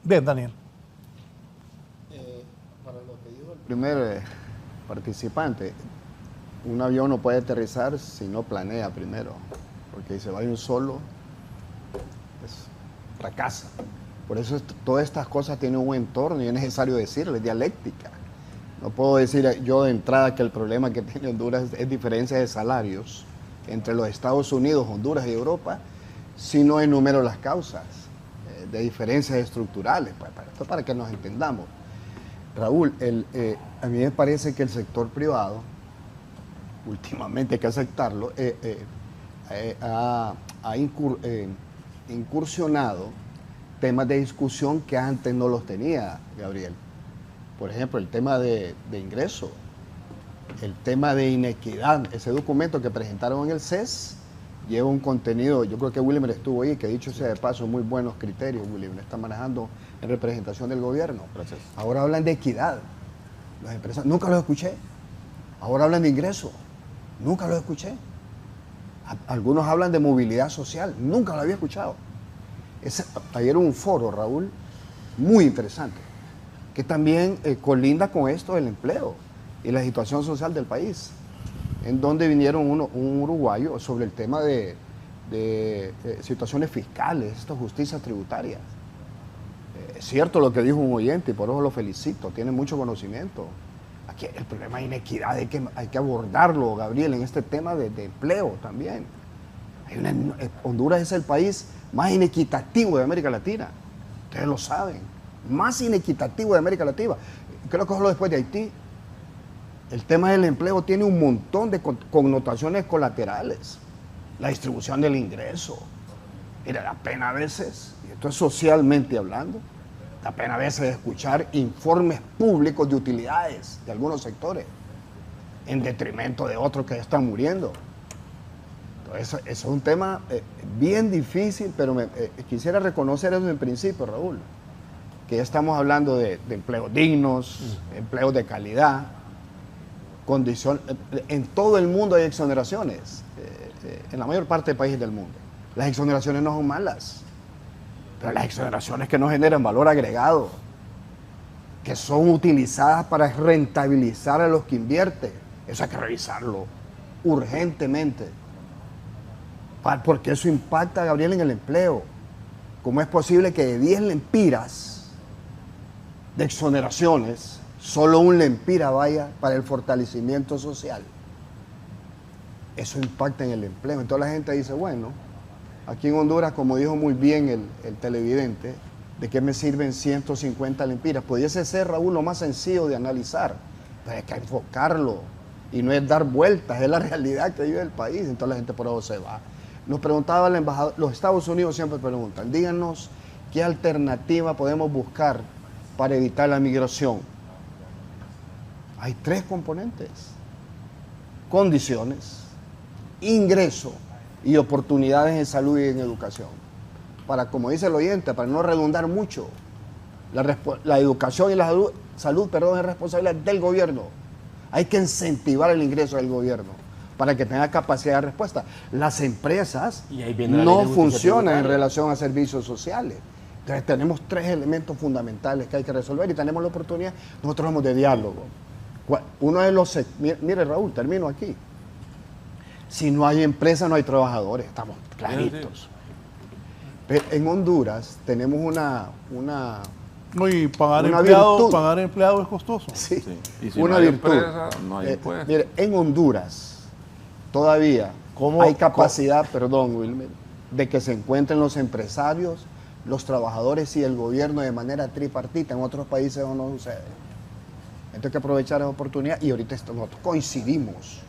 S1: Bien, Daniel.
S4: Para lo que dijo el primer participante, un avión no puede aterrizar si no planea primero, porque si se va un solo, fracasa. Por eso todas estas cosas tienen un entorno y es necesario decirlo, es dialéctica. No puedo decir yo de entrada que el problema que tiene Honduras es diferencia de salarios entre los Estados Unidos, Honduras y Europa, si no enumero las causas de diferencias estructurales, para que nos entendamos. Raúl, a mí me parece que el sector privado, últimamente hay que aceptarlo, ha incursionado temas de discusión que antes no los tenía, Gabriel. Por ejemplo, el tema de ingreso, el tema de inequidad. Ese documento que presentaron en el CES lleva un contenido, yo creo que William estuvo ahí, que dicho sea de paso, muy buenos criterios, William está manejando en representación del gobierno. Gracias. Ahora hablan de equidad. Las empresas, nunca los escuché. Ahora hablan de ingreso, nunca los escuché. Algunos hablan de movilidad social, nunca lo había escuchado. Ayer hubo un foro, Raúl, muy interesante, que también colinda con esto del empleo y la situación social del país, en donde vinieron un uruguayo sobre el tema de situaciones fiscales, esta justicia tributaria. Es cierto lo que dijo un oyente y por eso lo felicito, tiene mucho conocimiento. Aquí el problema de inequidad hay que abordarlo, Gabriel, en este tema de empleo también. Honduras es el país más inequitativo de América Latina, ustedes lo saben, más inequitativo de América Latina, creo que solo después de Haití. El tema del empleo tiene un montón de connotaciones colaterales, la distribución del ingreso. Mira, da pena a veces, y esto es socialmente hablando, da pena a veces escuchar informes públicos de utilidades de algunos sectores en detrimento de otros que están muriendo. Entonces, eso es un tema bien difícil, pero quisiera reconocer eso en principio, Raúl, que ya estamos hablando de empleos dignos, empleos de calidad, en todo el mundo hay exoneraciones, en la mayor parte de países del mundo. Las exoneraciones no son malas, pero las exoneraciones que no generan valor agregado, que son utilizadas para rentabilizar a los que invierten, eso hay que revisarlo urgentemente, porque eso impacta, Gabriel, en el empleo. ¿Cómo es posible que de 10 lempiras de exoneraciones, solo un lempira vaya para el fortalecimiento social? Eso impacta en el empleo. Entonces la gente dice, bueno, aquí en Honduras, como dijo muy bien el televidente, ¿de qué me sirven 150 lempiras? Pudiese ser, Raúl, lo más sencillo de analizar, pero hay que enfocarlo y no es dar vueltas, es la realidad que vive el país. Entonces la gente por eso se va. Nos preguntaba el embajador, los Estados Unidos siempre preguntan, díganos qué alternativa podemos buscar para evitar la migración. Hay 3 componentes: condiciones, ingreso y oportunidades en salud y en educación. Para, como dice el oyente, para no redundar mucho, la educación y la salud, es responsabilidad del gobierno. Hay que incentivar el ingreso del gobierno para que tenga capacidad de respuesta. Las empresas no funcionan en relación a servicios sociales. Entonces tenemos 3 elementos fundamentales que hay que resolver y tenemos la oportunidad, nosotros somos de diálogo. Uno de los, mire Raúl, termino aquí. Si no hay empresa, no hay trabajadores, estamos claritos. Pero en Honduras tenemos una
S1: pagar empleado es costoso.
S4: Sí,
S2: Sí. Y si
S4: una
S2: no hay
S4: virtud.
S2: empresa, no hay impuestos.
S4: Mire, en Honduras todavía hay capacidad, perdón, Wilmer, de que se encuentren los empresarios, los trabajadores y el gobierno de manera tripartita. En otros países no sucede. Entonces hay que aprovechar esa oportunidad y ahorita nosotros coincidimos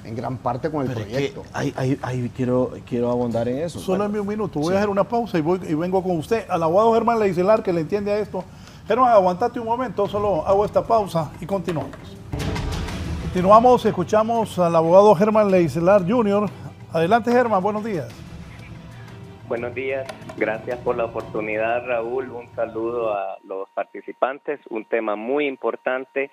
S4: en gran parte con el proyecto.
S3: Ahí quiero abundar en eso.
S1: Solo en un minuto, voy a hacer una pausa y vengo con usted. Al abogado Germán Leicelar, que le entiende a esto. Germán, aguantate un momento, solo hago esta pausa y continuamos. Continuamos, escuchamos al abogado Germán Leicelar Jr. Adelante, Germán, buenos días.
S9: Buenos días, gracias por la oportunidad, Raúl. Un saludo a los participantes, un tema muy importante.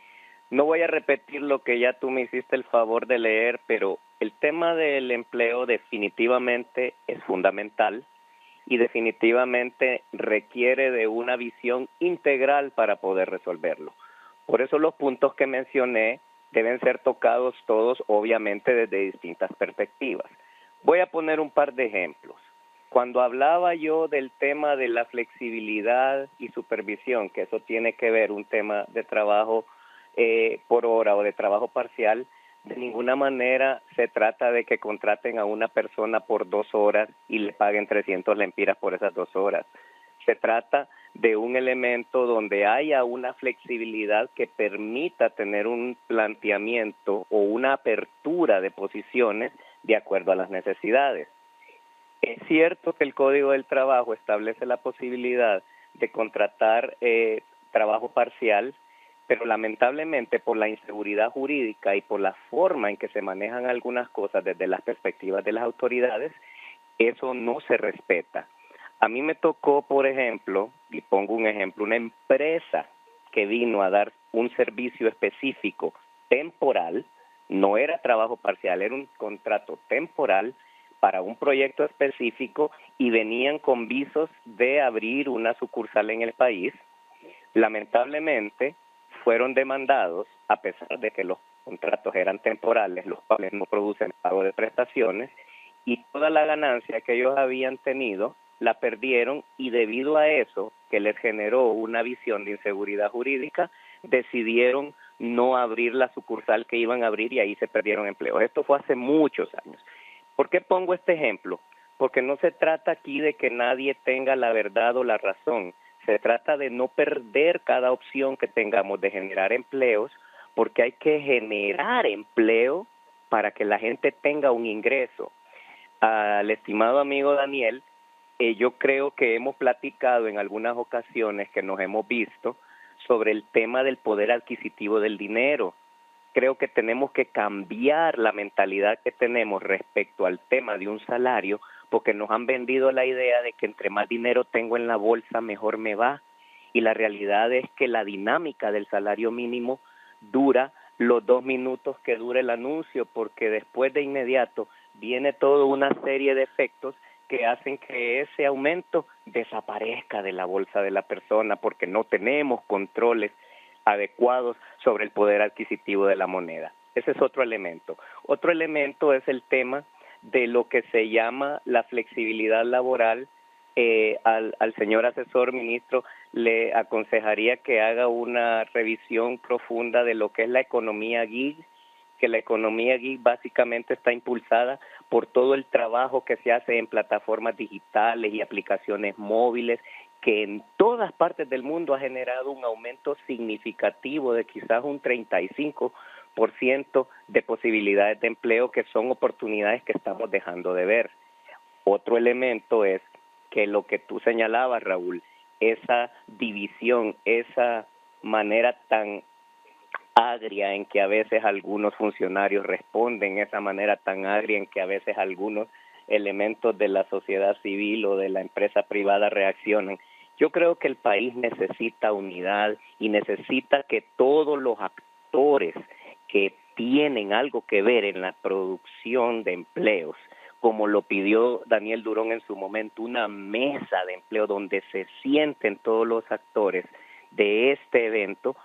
S9: No voy a repetir lo que ya tú me hiciste el favor de leer, pero el tema del empleo definitivamente es fundamental y definitivamente requiere de una visión integral para poder resolverlo. Por eso los puntos que mencioné deben ser tocados todos, obviamente, desde distintas perspectivas. Voy a poner un par de ejemplos. Cuando hablaba yo del tema de la flexibilidad y supervisión, que eso tiene que ver un tema de trabajo por hora o de trabajo parcial, de ninguna manera se trata de que contraten a una persona por 2 horas y le paguen 300 lempiras por esas 2 horas. Se trata de un elemento donde haya una flexibilidad que permita tener un planteamiento o una apertura de posiciones de acuerdo a las necesidades. Es cierto que el Código del Trabajo establece la posibilidad de contratar trabajo parcial, pero lamentablemente por la inseguridad jurídica y por la forma en que se manejan algunas cosas desde las perspectivas de las autoridades, eso no se respeta. A mí me tocó, por ejemplo, y pongo un ejemplo, una empresa que vino a dar un servicio específico temporal, no era trabajo parcial, era un contrato temporal para un proyecto específico y venían con visos de abrir una sucursal en el país. Lamentablemente fueron demandados, a pesar de que los contratos eran temporales, los cuales no producen pago de prestaciones, y toda la ganancia que ellos habían tenido la perdieron, y debido a eso, que les generó una visión de inseguridad jurídica, decidieron no abrir la sucursal que iban a abrir y ahí se perdieron empleos. Esto fue hace muchos años. ¿Por qué pongo este ejemplo? Porque no se trata aquí de que nadie tenga la verdad o la razón. Se trata de no perder cada opción que tengamos de generar empleos, porque hay que generar empleo para que la gente tenga un ingreso. Al estimado amigo Daniel, yo creo que hemos platicado en algunas ocasiones que nos hemos visto sobre el tema del poder adquisitivo del dinero. Creo que tenemos que cambiar la mentalidad que tenemos respecto al tema de un salario, porque nos han vendido la idea de que entre más dinero tengo en la bolsa, mejor me va. Y la realidad es que la dinámica del salario mínimo dura los 2 minutos que dura el anuncio, porque después de inmediato viene toda una serie de efectos que hacen que ese aumento desaparezca de la bolsa de la persona, porque no tenemos controles adecuados sobre el poder adquisitivo de la moneda. Ese es otro elemento. Otro elemento es el tema de lo que se llama la flexibilidad laboral. Al señor asesor ministro le aconsejaría que haga una revisión profunda de lo que es la economía gig, que la economía gig básicamente está impulsada por todo el trabajo que se hace en plataformas digitales y aplicaciones móviles, que en todas partes del mundo ha generado un aumento significativo de quizás un 35% de posibilidades de empleo, que son oportunidades que estamos dejando de ver. Otro elemento es que lo que tú señalabas, Raúl, esa división, esa manera tan agria en que a veces algunos funcionarios responden, esa manera tan agria en que a veces algunos elementos de la sociedad civil o de la empresa privada reaccionan. Yo creo que el país necesita unidad y necesita que todos los actores que tienen algo que ver en la producción de empleos, como lo pidió Daniel Durón en su momento, una mesa de empleo donde se sienten todos los actores de este evento,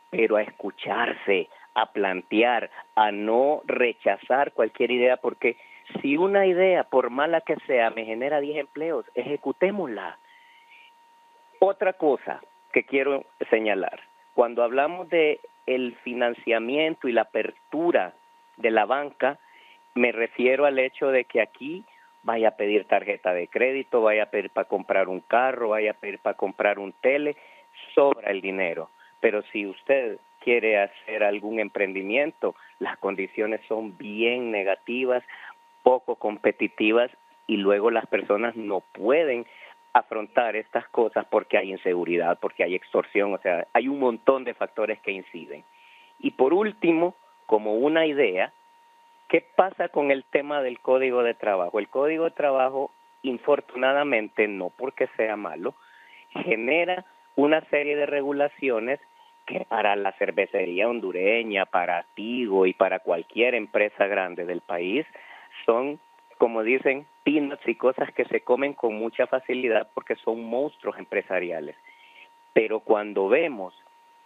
S9: pero a escucharse, a plantear, a no rechazar cualquier idea, porque si una idea, por mala que sea, me genera 10 empleos, ejecutémosla. Otra cosa que quiero señalar, cuando hablamos de el financiamiento y la apertura de la banca, me refiero al hecho de que aquí vaya a pedir tarjeta de crédito, vaya a pedir para comprar un carro, vaya a pedir para comprar un tele, sobra el dinero. pero si usted quiere hacer algún emprendimiento, las condiciones son bien negativas, poco competitivas, y luego las personas no pueden afrontar estas cosas porque hay inseguridad, porque hay extorsión, o sea, hay un montón de factores que inciden. Y por último, como una idea, ¿qué pasa con el tema del Código de Trabajo? El Código de Trabajo, infortunadamente, no porque sea malo, genera una serie de regulaciones que para la cervecería hondureña, para Tigo y para cualquier empresa grande del país son, como dicen, peanuts y cosas que se comen con mucha facilidad porque son monstruos empresariales. Pero cuando vemos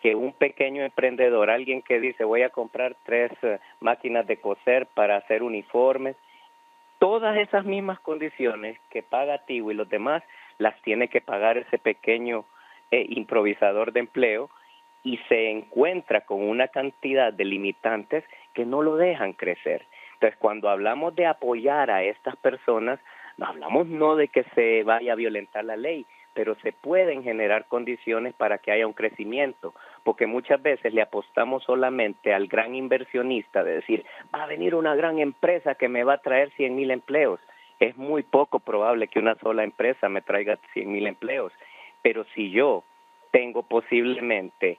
S9: que un pequeño emprendedor, alguien que dice voy a comprar 3 máquinas de coser para hacer uniformes, todas esas mismas condiciones que paga Tigo y los demás las tiene que pagar ese pequeño improvisador de empleo, y se encuentra con una cantidad de limitantes que no lo dejan crecer. Entonces, cuando hablamos de apoyar a estas personas, no hablamos no de que se vaya a violentar la ley, pero se pueden generar condiciones para que haya un crecimiento, porque muchas veces le apostamos solamente al gran inversionista de decir, va a venir una gran empresa que me va a traer 100,000 empleos. Es muy poco probable que una sola empresa me traiga 100,000 empleos, pero si yo tengo posiblemente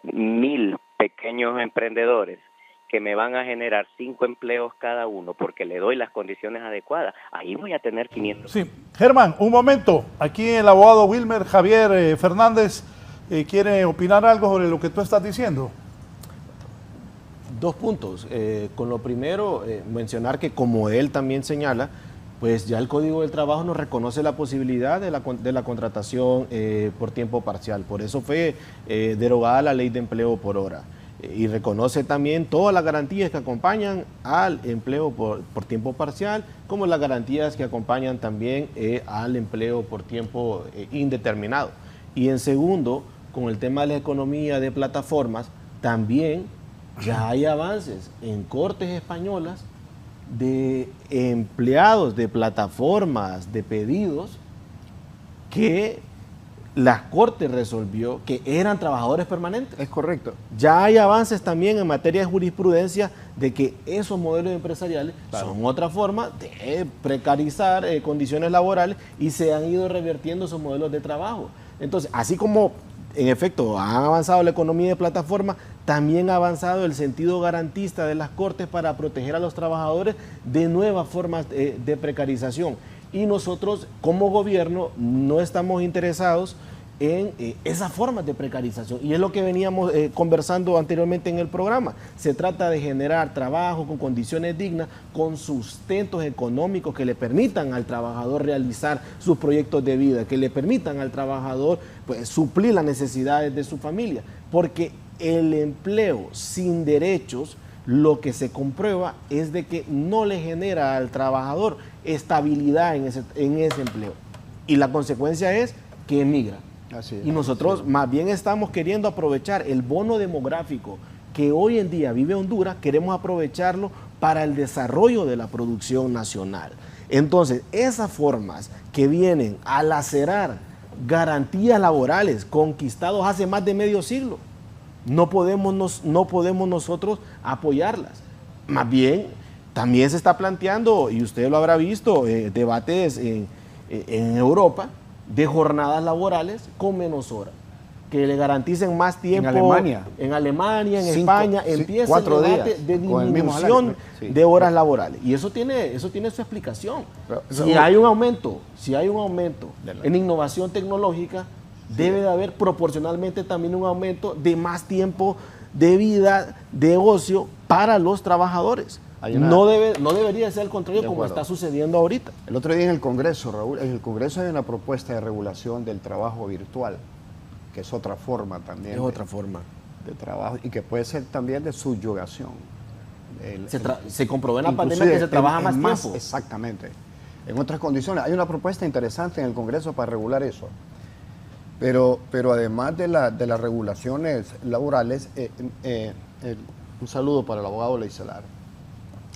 S9: 1,000 pequeños emprendedores que me van a generar 5 empleos cada uno porque le doy las condiciones adecuadas, ahí voy a tener 500.
S1: Sí, Germán, un momento. Aquí el abogado Wilmer Javier Fernández quiere opinar algo sobre lo que tú estás diciendo.
S3: 2 puntos. Con lo primero, mencionar que como él también señala, pues ya el Código del Trabajo nos reconoce la posibilidad de la contratación por tiempo parcial. Por eso fue derogada la Ley de Empleo por Hora. Y reconoce también todas las garantías que acompañan al empleo por tiempo parcial, como las garantías que acompañan también al empleo por tiempo indeterminado. Y en segundo, con el tema de la economía de plataformas, también ya hay avances en cortes españolas de empleados de plataformas de pedidos que la Corte resolvió que eran trabajadores permanentes.
S4: Es correcto.
S3: Ya hay avances también en materia de jurisprudencia de que esos modelos empresariales son otra forma de precarizar condiciones laborales y se han ido revirtiendo esos modelos de trabajo. Entonces, así como en efecto ha avanzado la economía de plataforma, también ha avanzado el sentido garantista de las Cortes para proteger a los trabajadores de nuevas formas de precarización. Y nosotros como gobierno no estamos interesados en esas formas de precarización. Y es lo que veníamos conversando anteriormente en el programa. Se trata de generar trabajo con condiciones dignas, con sustentos económicos que le permitan al trabajador realizar sus proyectos de vida, que le permitan al trabajador pues, suplir las necesidades de su familia. Porque el empleo sin derechos, lo que se comprueba es de que no le genera al trabajador estabilidad en ese empleo. Y la consecuencia es que emigra.
S4: Así es,
S3: y nosotros más bien estamos queriendo aprovechar el bono demográfico que hoy en día vive Honduras, queremos aprovecharlo para el desarrollo de la producción nacional. Entonces, esas formas que vienen a lacerar garantías laborales conquistados hace más de medio siglo, no podemos nosotros apoyarlas. Más bien, también se está planteando, y usted lo habrá visto, debates en Europa de jornadas laborales con menos horas, que le garanticen más tiempo. En Alemania, en España, empieza el debate de disminución de horas laborales. Y eso tiene su explicación. Si hay un aumento en innovación tecnológica, debe de haber proporcionalmente también un aumento de más tiempo de vida, de ocio para los trabajadores. No debería ser el contrario como está sucediendo ahorita.
S4: El otro día en el Congreso, Raúl, en el Congreso hay una propuesta de regulación del trabajo virtual, que es otra forma también.
S3: Es otra forma
S4: de trabajo y que puede ser también de subyugación.
S3: Se comprobó en la pandemia que se trabaja más tiempo.
S4: Exactamente. En otras condiciones. Hay una propuesta interesante en el Congreso para regular eso. Pero además de las regulaciones laborales, un saludo para el abogado Leicelar.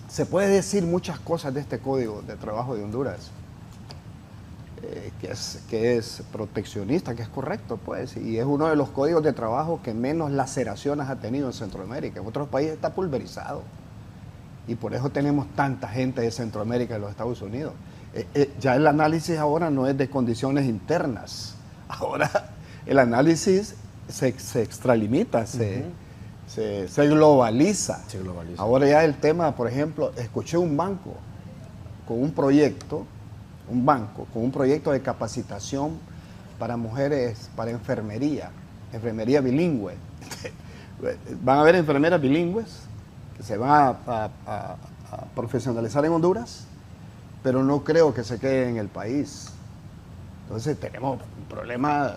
S4: Se puede decir muchas cosas de este Código de Trabajo de Honduras. que es proteccionista, que es correcto, pues, y es uno de los códigos de trabajo que menos laceraciones ha tenido en Centroamérica. En otros países está pulverizado, y por eso tenemos tanta gente de Centroamérica y de los Estados Unidos. Ya el análisis ahora no es de condiciones internas, ahora el análisis se extralimita, se globaliza. Ahora ya el tema, por ejemplo, escuché un banco con un proyecto, con un proyecto de capacitación para mujeres, para enfermería bilingüe. Van a haber enfermeras bilingües que se van a profesionalizar en Honduras, pero no creo que se queden en el país. Entonces tenemos un problema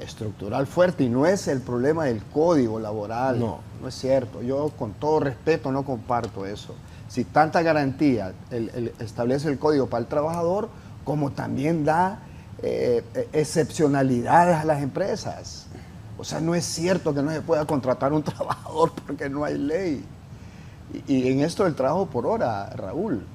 S4: estructural fuerte, y no es el problema del código laboral, no es cierto. Yo, con todo respeto, no comparto eso. Si tanta garantía establece el código para el trabajador, como también da excepcionalidades a las empresas. O sea, no es cierto que no se pueda contratar un trabajador porque no hay ley. Y en esto del trabajo por hora, Raúl,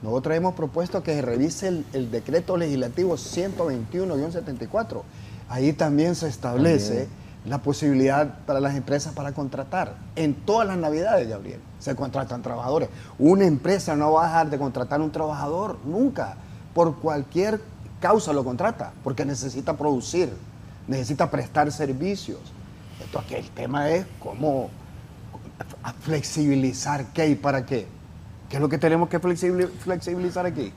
S4: nosotros hemos propuesto que se revise el decreto legislativo 121-74. Ahí también se establece la posibilidad para las empresas para contratar. En todas las navidades, Gabriel, se contratan trabajadores. Una empresa no va a dejar de contratar a un trabajador nunca. Por cualquier causa lo contrata, porque necesita producir, necesita prestar servicios. Entonces, el tema es cómo flexibilizar qué y para qué. ¿Qué es lo que tenemos que flexibilizar aquí?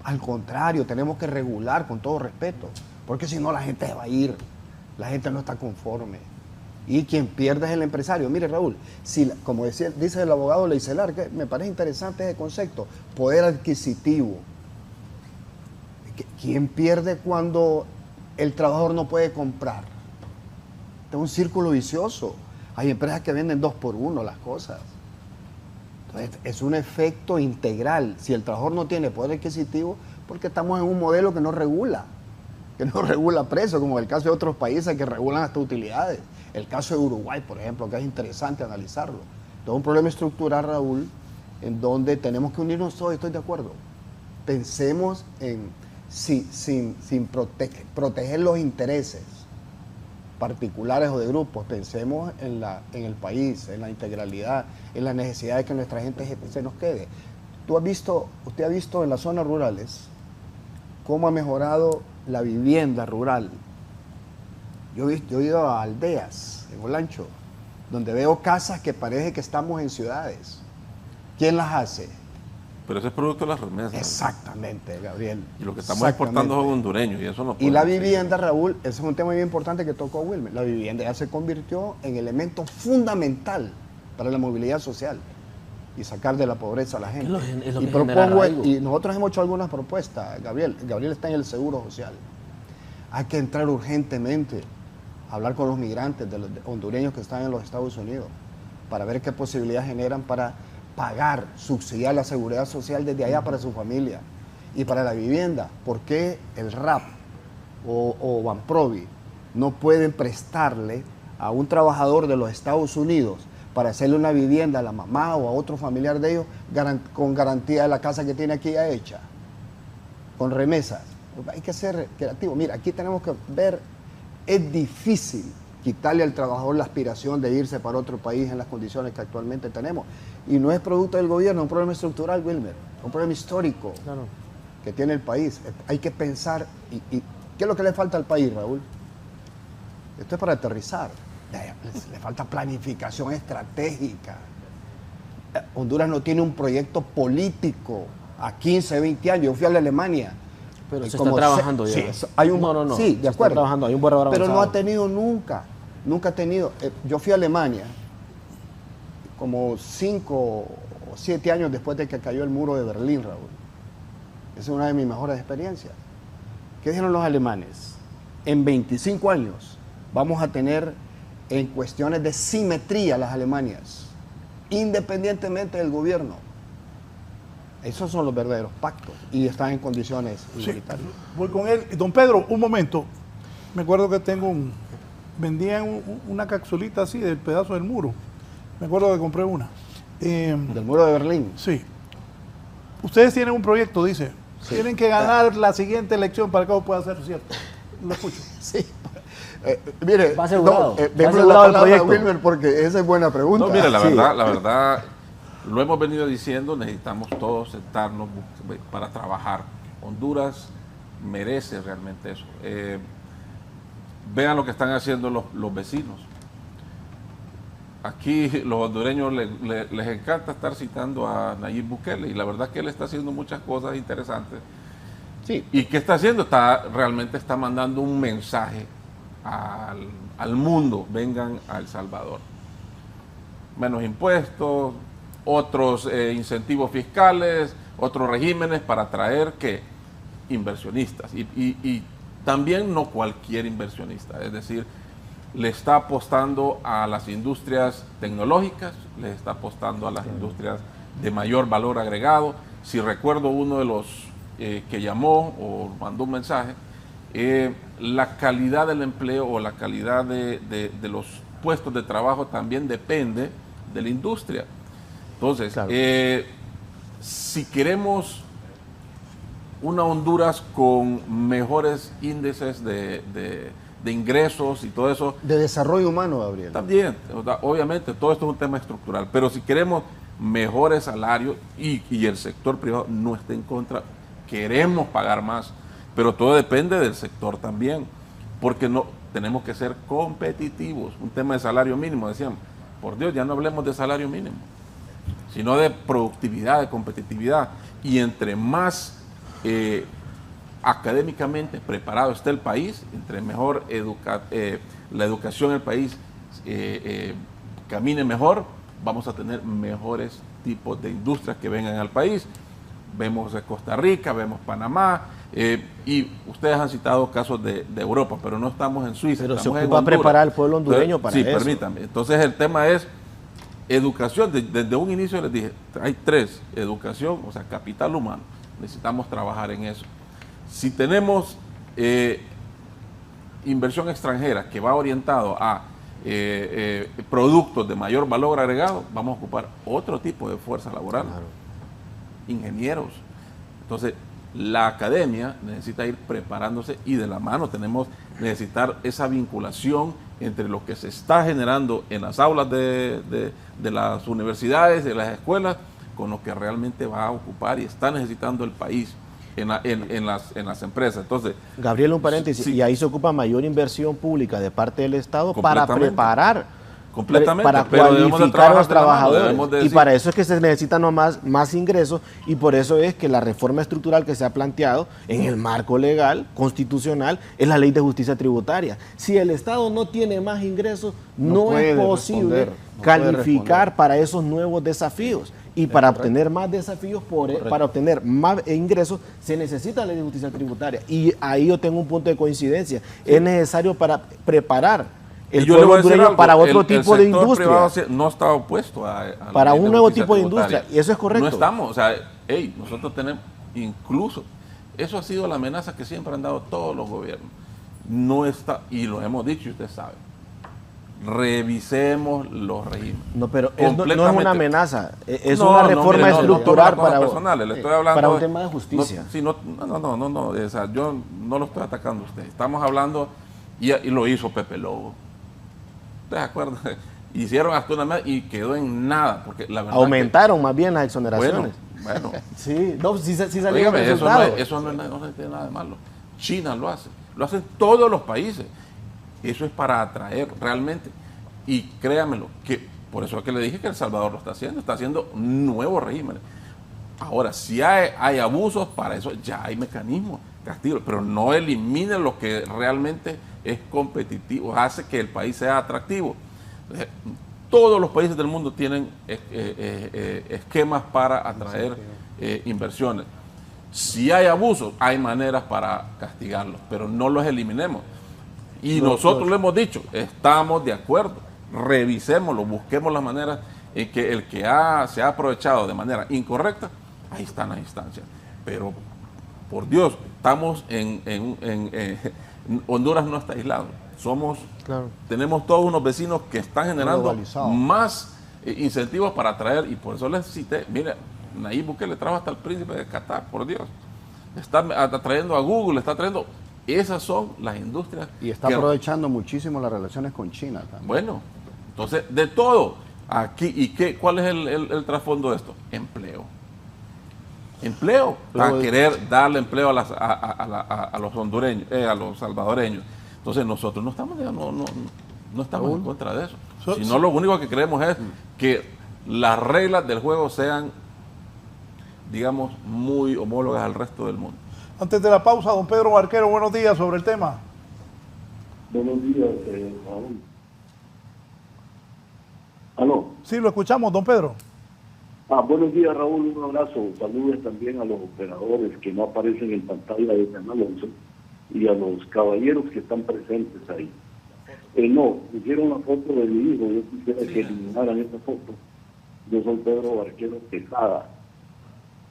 S4: Al contrario, tenemos que regular con todo respeto, porque si no la gente se va a ir, la gente no está conforme. Y quien pierde es el empresario. Mire, Raúl, como dice el abogado Leicelar, que me parece interesante ese concepto, poder adquisitivo. ¿Quién pierde cuando el trabajador no puede comprar? Es un círculo vicioso. Hay empresas que venden 2 por 1 las cosas. Entonces, es un efecto integral. Si el trabajador no tiene poder adquisitivo, porque estamos en un modelo que no regula precios, como el caso de otros países que regulan hasta utilidades. El caso de Uruguay, por ejemplo, que es interesante analizarlo. Entonces, un problema estructural, Raúl, en donde tenemos que unirnos todos, estoy de acuerdo. Pensemos sin proteger los intereses particulares o de grupos, pensemos en el país, en la integralidad, en la necesidad de que nuestra gente se nos quede. Usted ha visto en las zonas rurales cómo ha mejorado la vivienda rural. Yo he ido a aldeas, en Olancho, donde veo casas que parece que estamos en ciudades. ¿Quién las hace?
S2: Pero ese es producto de las remesas.
S4: Exactamente, Gabriel.
S2: Y lo que estamos exportando son hondureños, y eso no puede
S4: Y la
S2: ser.
S4: vivienda, Raúl, ese es un tema muy importante que tocó Wilmer. La vivienda ya se convirtió en elemento fundamental para la movilidad social y sacar de la pobreza a la gente.
S3: Es lo que genera arraigo.
S4: Y nosotros hemos hecho algunas propuestas, Gabriel. Gabriel está en el Seguro Social. Hay que entrar urgentemente a hablar con los migrantes, de los hondureños que están en los Estados Unidos, para ver qué posibilidades generan para pagar, subsidiar la seguridad social desde allá para su familia. Y para la vivienda, ¿por qué el RAP o Banprovi no pueden prestarle a un trabajador de los Estados Unidos para hacerle una vivienda a la mamá o a otro familiar de ellos con garantía de la casa que tiene aquí ya hecha, con remesas? Hay que ser creativo. Mira, aquí tenemos que ver, es difícil quitarle al trabajador la aspiración de irse para otro país en las condiciones que actualmente tenemos. Y no es producto del gobierno, es un problema estructural, Wilmer, un problema histórico que tiene el país. Hay que pensar, y ¿qué es lo que le falta al país, Raúl? Esto es para aterrizar. Le falta planificación estratégica. Honduras no tiene un proyecto político a 15, 20 años. Yo fui a la Alemania.
S3: Pero se está trabajando ya.
S4: Sí, hay un,
S3: no.
S4: Sí, de acuerdo.
S3: Está trabajando, hay un borrador
S4: pero
S3: avanzado.
S4: no ha tenido nunca ha tenido. Yo fui a Alemania como 5 o 7 años después de que cayó el muro de Berlín, Raúl. Esa es una de mis mejores experiencias. ¿Qué dijeron los alemanes? En 25 años vamos a tener en cuestiones de simetría las Alemanias, independientemente del gobierno. Esos son los verdaderos pactos y están en condiciones igualitarias.
S1: Voy con él. Don Pedro, un momento. Me acuerdo que vendían una capsulita así del pedazo del muro. Me acuerdo que compré una.
S4: ¿Del muro de Berlín?
S1: Sí. Ustedes tienen un proyecto, dice, Tienen que ganar la siguiente elección para que eso pueda ser cierto. Lo escucho.
S4: Sí. Mire,
S3: va asegurado.
S4: démosle la palabra a Wilmer porque esa es buena pregunta.
S2: No, mire, la verdad, lo hemos venido diciendo, necesitamos todos sentarnos para trabajar. Honduras merece realmente eso. Vean lo que están haciendo los vecinos. Aquí los hondureños les encanta estar citando a Nayib Bukele y la verdad que él está haciendo muchas cosas interesantes.
S4: Sí.
S2: ¿Y qué está haciendo? Realmente está mandando un mensaje al mundo: vengan a El Salvador. Menos impuestos, otros incentivos fiscales, otros regímenes para atraer inversionistas. Y también no cualquier inversionista, es decir, le está apostando a las industrias tecnológicas, le está apostando a las industrias de mayor valor agregado. Si recuerdo uno de los que llamó o mandó un mensaje, la calidad del empleo o la calidad de los puestos de trabajo también depende de la industria. Entonces, claro, si queremos una Honduras con mejores índices de ingresos y todo eso.
S4: De desarrollo humano, Gabriel.
S2: También, obviamente, todo esto es un tema estructural, pero si queremos mejores salarios y el sector privado no está en contra, queremos pagar más, pero todo depende del sector también, porque no tenemos que ser competitivos. Un tema de salario mínimo, decíamos, por Dios, ya no hablemos de salario mínimo, sino de productividad, de competitividad, y entre más académicamente preparado esté el país, entre mejor la educación en el país camine mejor, vamos a tener mejores tipos de industrias que vengan al país. Vemos Costa Rica, vemos Panamá, y ustedes han citado casos de Europa, pero no estamos en Suiza.
S3: Pero
S2: estamos
S3: se ocupa preparar al pueblo hondureño para eso.
S2: Sí, permítanme. Entonces el tema es educación. Desde un inicio les dije, hay tres: educación, o sea, capital humano. Necesitamos trabajar en eso. Si tenemos inversión extranjera que va orientado a productos de mayor valor agregado, vamos a ocupar otro tipo de fuerza laboral. Claro. Ingenieros. Entonces, la academia necesita ir preparándose y de la mano necesitar esa vinculación entre lo que se está generando en las aulas de las universidades, de las escuelas, con lo que realmente va a ocupar y está necesitando el país en las empresas. Entonces,
S3: Gabriel, un paréntesis, sí, y ahí se ocupa mayor inversión pública de parte del Estado para preparar, para cualificar a los trabajadores. Y para eso es que se necesitan más ingresos, y por eso es que la reforma estructural que se ha planteado en el marco legal, constitucional, es la Ley de Justicia Tributaria. Si el Estado no tiene más ingresos, no es posible calificar para esos nuevos desafíos. Y para obtener más desafíos, para obtener más ingresos, se necesita la Ley de Justicia Tributaria. Y ahí yo tengo un punto de coincidencia. Sí. Es necesario para preparar el pueblo hondureño para otro tipo de industria.
S2: No está opuesto
S3: para un nuevo tipo de industria. Y eso es correcto.
S2: No estamos, o sea, nosotros tenemos, incluso, eso ha sido la amenaza que siempre han dado todos los gobiernos. No está, y lo hemos dicho y usted sabe. Revisemos los regímenes.
S3: No, pero no es una amenaza, es una reforma estructural para un tema de justicia.
S2: No, o sea, yo no lo estoy atacando a usted. Estamos hablando, y lo hizo Pepe Lobo. ¿Ustedes acuerdan? Hicieron hasta una vez y quedó en nada. Porque la verdad
S3: aumentaron más bien las exoneraciones.
S2: Bueno.
S3: Sí salieron
S2: resultados. Eso no tiene nada de malo. China lo hace. Lo hacen todos los países. Eso es para atraer realmente. Y créanmelo, que por eso es que le dije que El Salvador lo está haciendo nuevos regímenes. Ahora, si hay abusos, para eso ya hay mecanismos, castigos, pero no eliminen lo que realmente es competitivo, hace que el país sea atractivo. Todos los países del mundo tienen esquemas para atraer inversiones. Si hay abusos, hay maneras para castigarlos, pero no los eliminemos. Y nosotros lo hemos dicho, estamos de acuerdo, revisémoslo, busquemos las maneras en que el que se ha aprovechado de manera incorrecta, ahí están las instancias. Pero, por Dios, estamos Honduras no está aislado. Tenemos todos unos vecinos que están generando más incentivos para atraer, y por eso les cité, mire, Nayib Bukele trajo hasta el príncipe de Qatar, por Dios. está atrayendo a Google, está atrayendo... Esas son las industrias.
S4: Y está aprovechando muchísimo las relaciones con China también.
S2: Bueno, entonces, de todo. Aquí, ¿y cuál es el trasfondo de esto? Empleo. Empleo. A querer darle empleo a los hondureños, a los salvadoreños. Entonces, nosotros no estamos en contra de eso. Sino lo único que queremos es que las reglas del juego sean, digamos, muy homólogas al resto del mundo.
S1: Antes de la pausa, don Pedro Barquero, buenos días sobre el tema.
S10: Buenos días, Raúl. ¿Aló?
S1: Sí, lo escuchamos, don Pedro.
S10: Buenos días, Raúl. Un abrazo. Saludos también a los operadores que no aparecen en pantalla de Canal 11 y a los caballeros que están presentes ahí. No, pusieron la foto de mi hijo. Yo quisiera que eliminaran esta foto. Yo soy Pedro Barquero Quesada,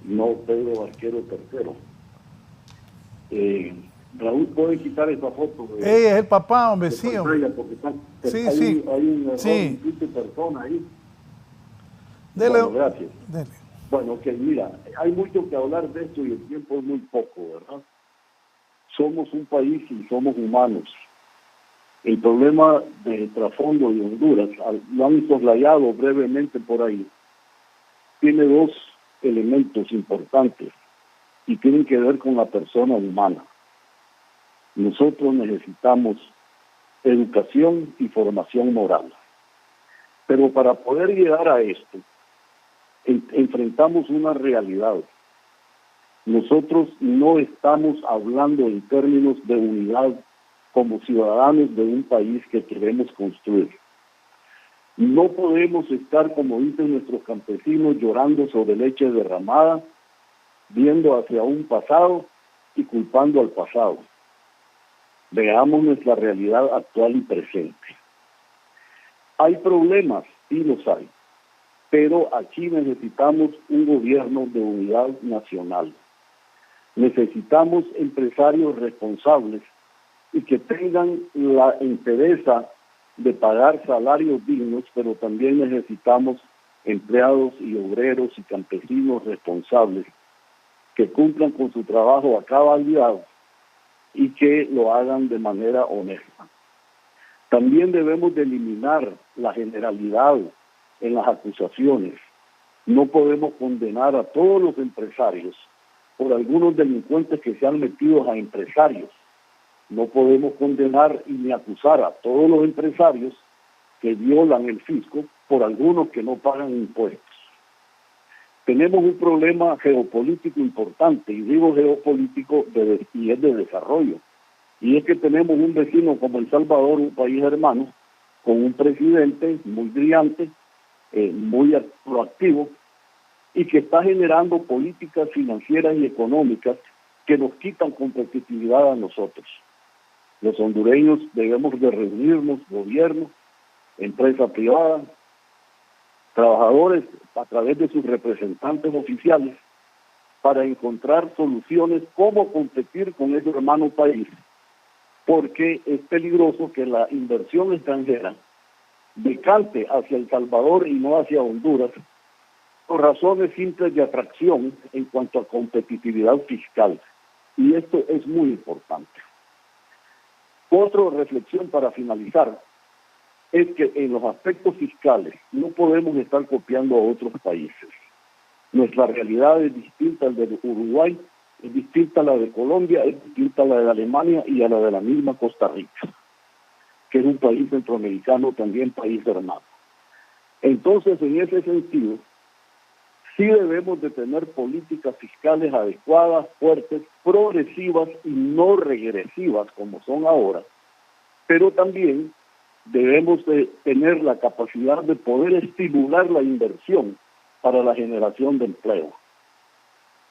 S10: no Pedro Barquero III. Raúl, ¿puede quitar esa foto?
S1: Es el papá, hombre, sí.
S10: Hay una persona ahí.
S1: Dele.
S10: Bueno, gracias.
S1: Dele.
S10: Bueno, que mira, hay mucho que hablar de esto y el tiempo es muy poco, ¿verdad? Somos un país y somos humanos. El problema de trasfondo de Honduras, lo han soslayado brevemente por ahí, tiene dos elementos importantes y tienen que ver con la persona humana. Nosotros necesitamos educación y formación moral. Pero para poder llegar a esto, enfrentamos una realidad. Nosotros no estamos hablando en términos de unidad como ciudadanos de un país que queremos construir. No podemos estar, como dicen nuestros campesinos, llorando sobre leche derramada, viendo hacia un pasado y culpando al pasado. Veamos nuestra realidad actual y presente. Hay problemas, sí los hay, pero aquí necesitamos un gobierno de unidad nacional. Necesitamos empresarios responsables y que tengan la entereza de pagar salarios dignos, pero también necesitamos empleados y obreros y campesinos responsables que cumplan con su trabajo a cabalidad y que lo hagan de manera honesta. También debemos de eliminar la generalidad en las acusaciones. No podemos condenar a todos los empresarios por algunos delincuentes que se han metido a empresarios. No podemos condenar y ni acusar a todos los empresarios que violan el fisco por algunos que no pagan impuestos. Tenemos un problema geopolítico importante, y digo geopolítico y es de desarrollo. Y es que tenemos un vecino como El Salvador, un país hermano, con un presidente muy brillante, muy proactivo, y que está generando políticas financieras y económicas que nos quitan competitividad a nosotros. Los hondureños debemos de reunirnos, gobierno, empresa privada, trabajadores a través de sus representantes oficiales, para encontrar soluciones cómo competir con ese hermano país, porque es peligroso que la inversión extranjera decante hacia El Salvador y no hacia Honduras, por razones simples de atracción en cuanto a competitividad fiscal. Y esto es muy importante. Otra reflexión para finalizar es que en los aspectos fiscales no podemos estar copiando a otros países. Nuestra realidad es distinta a la de Uruguay, es distinta a la de Colombia, es distinta a la de Alemania y a la de la misma Costa Rica, que es un país centroamericano, también país hermano. Entonces, en ese sentido, sí debemos de tener políticas fiscales adecuadas, fuertes, progresivas y no regresivas como son ahora, pero también debemos de tener la capacidad de poder estimular la inversión para la generación de empleo.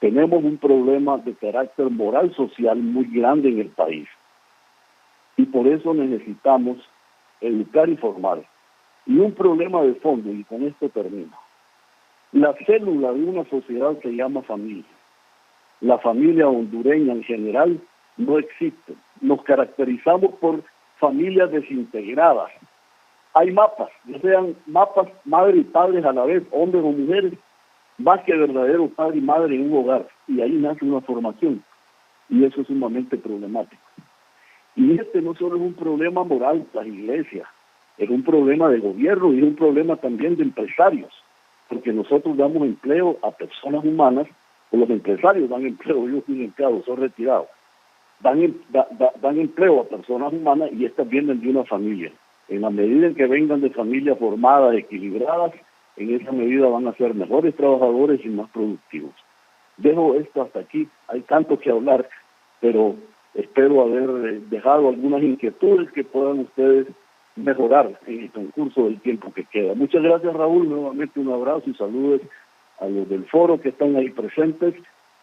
S10: Tenemos un problema de carácter moral social muy grande en el país y por eso necesitamos educar y formar. Y un problema de fondo, y con esto termino. La célula de una sociedad se llama familia. La familia hondureña en general no existe. Nos caracterizamos por familias desintegradas. Hay mapas, ya sean mapas madre y padres a la vez, hombres o mujeres, más que verdadero padre y madre en un hogar, y ahí nace una formación. y eso es sumamente problemático. Y este no solo es un problema moral de las iglesias, es un problema de gobierno y es un problema también de empresarios, porque nosotros damos empleo a personas humanas, o los empresarios dan empleo, yo fui empleado, soy retirado, dan empleo a personas humanas y estas vienen de una familia. En la medida en que vengan de familias formadas, equilibradas, en esa medida van a ser mejores trabajadores y más productivos. Dejo esto hasta aquí, hay tanto que hablar, pero espero haber dejado algunas inquietudes que puedan ustedes mejorar en el transcurso del tiempo que queda. Muchas gracias, Raúl, nuevamente un abrazo y saludos a los del foro que están ahí presentes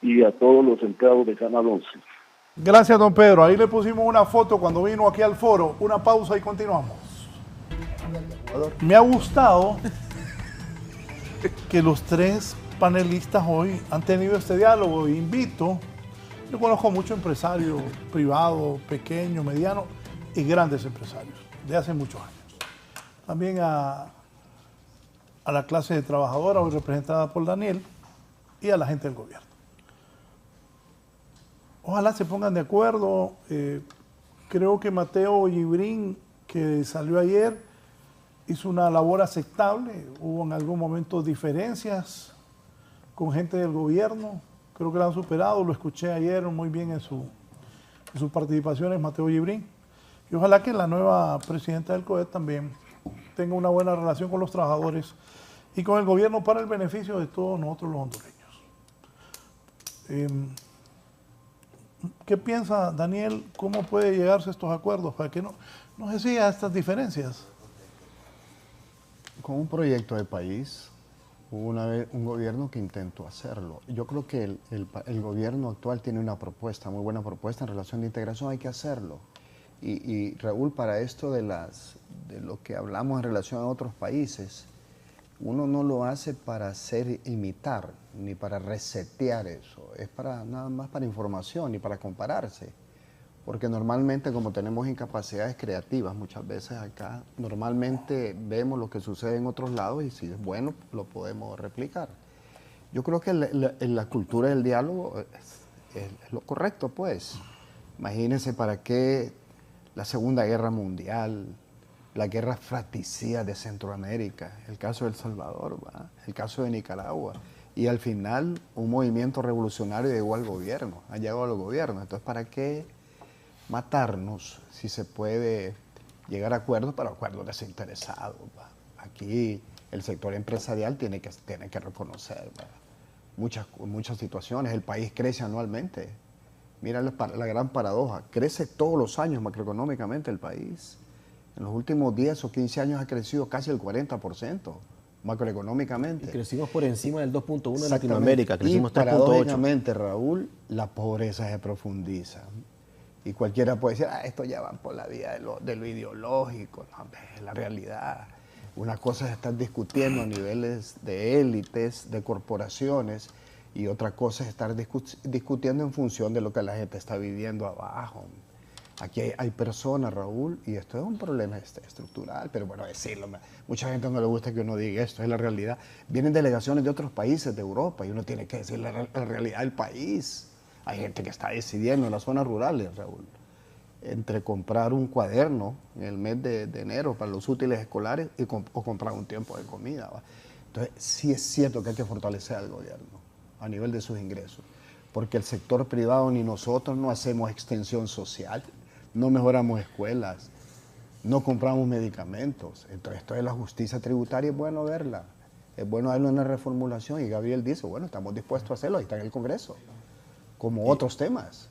S10: y a todos los empleados de Canal 11.
S1: Gracias, don Pedro. Ahí le pusimos una foto cuando vino aquí al foro. Una pausa y continuamos. Me ha gustado que los tres panelistas hoy han tenido este diálogo. Yo conozco muchos empresarios privados, pequeños, medianos y grandes empresarios de hace muchos años. También a la clase trabajadora hoy representada por Daniel y a la gente del gobierno. Ojalá se pongan de acuerdo. Creo que Mateo Yibrín, que salió ayer, hizo una labor aceptable. Hubo en algún momento diferencias con gente del gobierno. Creo que la han superado. Lo escuché ayer muy bien en sus participaciones, Mateo Yibrín. Y ojalá que la nueva presidenta del COET también tenga una buena relación con los trabajadores y con el gobierno para el beneficio de todos nosotros los hondureños. ¿Qué piensa Daniel? ¿Cómo puede llegarse a estos acuerdos para que no se sigan estas diferencias?
S4: Con un proyecto de país, hubo una vez un gobierno que intentó hacerlo. Yo creo que el gobierno actual tiene una propuesta, muy buena propuesta en relación de integración, hay que hacerlo. Y Raúl, para esto de lo que hablamos en relación a otros países, uno no lo hace para imitar, ni para resetear eso, es nada más para información y para compararse. Porque normalmente, como tenemos incapacidades creativas muchas veces acá, normalmente vemos lo que sucede en otros lados y si es bueno, lo podemos replicar. Yo creo que la cultura del diálogo es lo correcto, pues. Imagínense para qué la Segunda Guerra Mundial, la guerra fratricida de Centroamérica, el caso de El Salvador, ¿va? El caso de Nicaragua. Y al final, un movimiento revolucionario llegó al gobierno, ha llegado al gobierno. Entonces, ¿para qué matarnos si se puede llegar a acuerdos, para acuerdos desinteresados? ¿Va? Aquí el sector empresarial tiene que reconocer, ¿va? Muchas situaciones. El país crece anualmente. Mira la gran paradoja, crece todos los años macroeconómicamente el país. En los últimos 10 o 15 años ha crecido casi el 40% macroeconómicamente.
S3: Y crecimos por encima del 2.1 en Latinoamérica, crecimos 3.8.
S4: Paradójicamente, Raúl, la pobreza se profundiza. Y cualquiera puede decir, esto ya va por la vía de lo ideológico. No, es la realidad. Una cosa es estar discutiendo a niveles de élites, de corporaciones, y otra cosa es estar discutiendo en función de lo que la gente está viviendo abajo. Aquí hay personas, Raúl, y esto es un problema estructural, pero bueno, decirlo, mucha gente no le gusta que uno diga esto, es la realidad. Vienen delegaciones de otros países de Europa y uno tiene que decir la realidad del país. Hay gente que está decidiendo en las zonas rurales, Raúl, entre comprar un cuaderno en el mes de enero para los útiles escolares o comprar un tiempo de comida, ¿va? Entonces, sí es cierto que hay que fortalecer al gobierno a nivel de sus ingresos, porque el sector privado ni nosotros no hacemos extensión social, no mejoramos escuelas, no compramos medicamentos. Entonces, esto de la justicia tributaria es bueno verla, es bueno darle una reformulación, y Gabriel dice, bueno, estamos dispuestos a hacerlo, ahí está en el Congreso, como otros temas.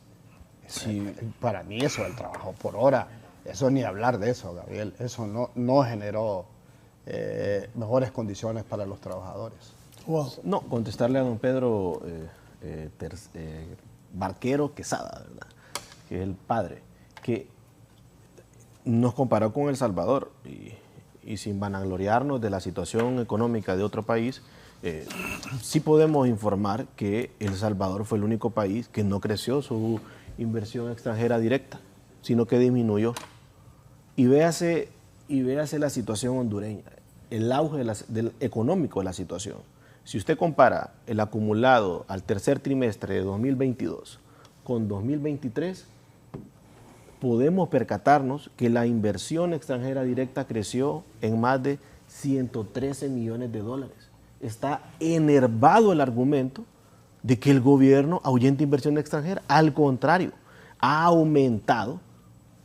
S4: Sí. Para mí eso del trabajo por hora, eso ni hablar de eso, Gabriel, eso no generó mejores condiciones para los trabajadores.
S3: Wow. No, contestarle a don Pedro Barquero Quesada, ¿verdad? Que es el padre, que nos comparó con El Salvador y sin vanagloriarnos de la situación económica de otro país, sí podemos informar que El Salvador fue el único país que no creció su inversión extranjera directa, sino que disminuyó. Y véase la situación hondureña, el auge económico de la situación. Si usted compara el acumulado al tercer trimestre de 2022 con 2023, podemos percatarnos que la inversión extranjera directa creció en más de 113 millones de dólares. Está enervado el argumento de que el gobierno ahuyenta inversión extranjera. Al contrario, ha aumentado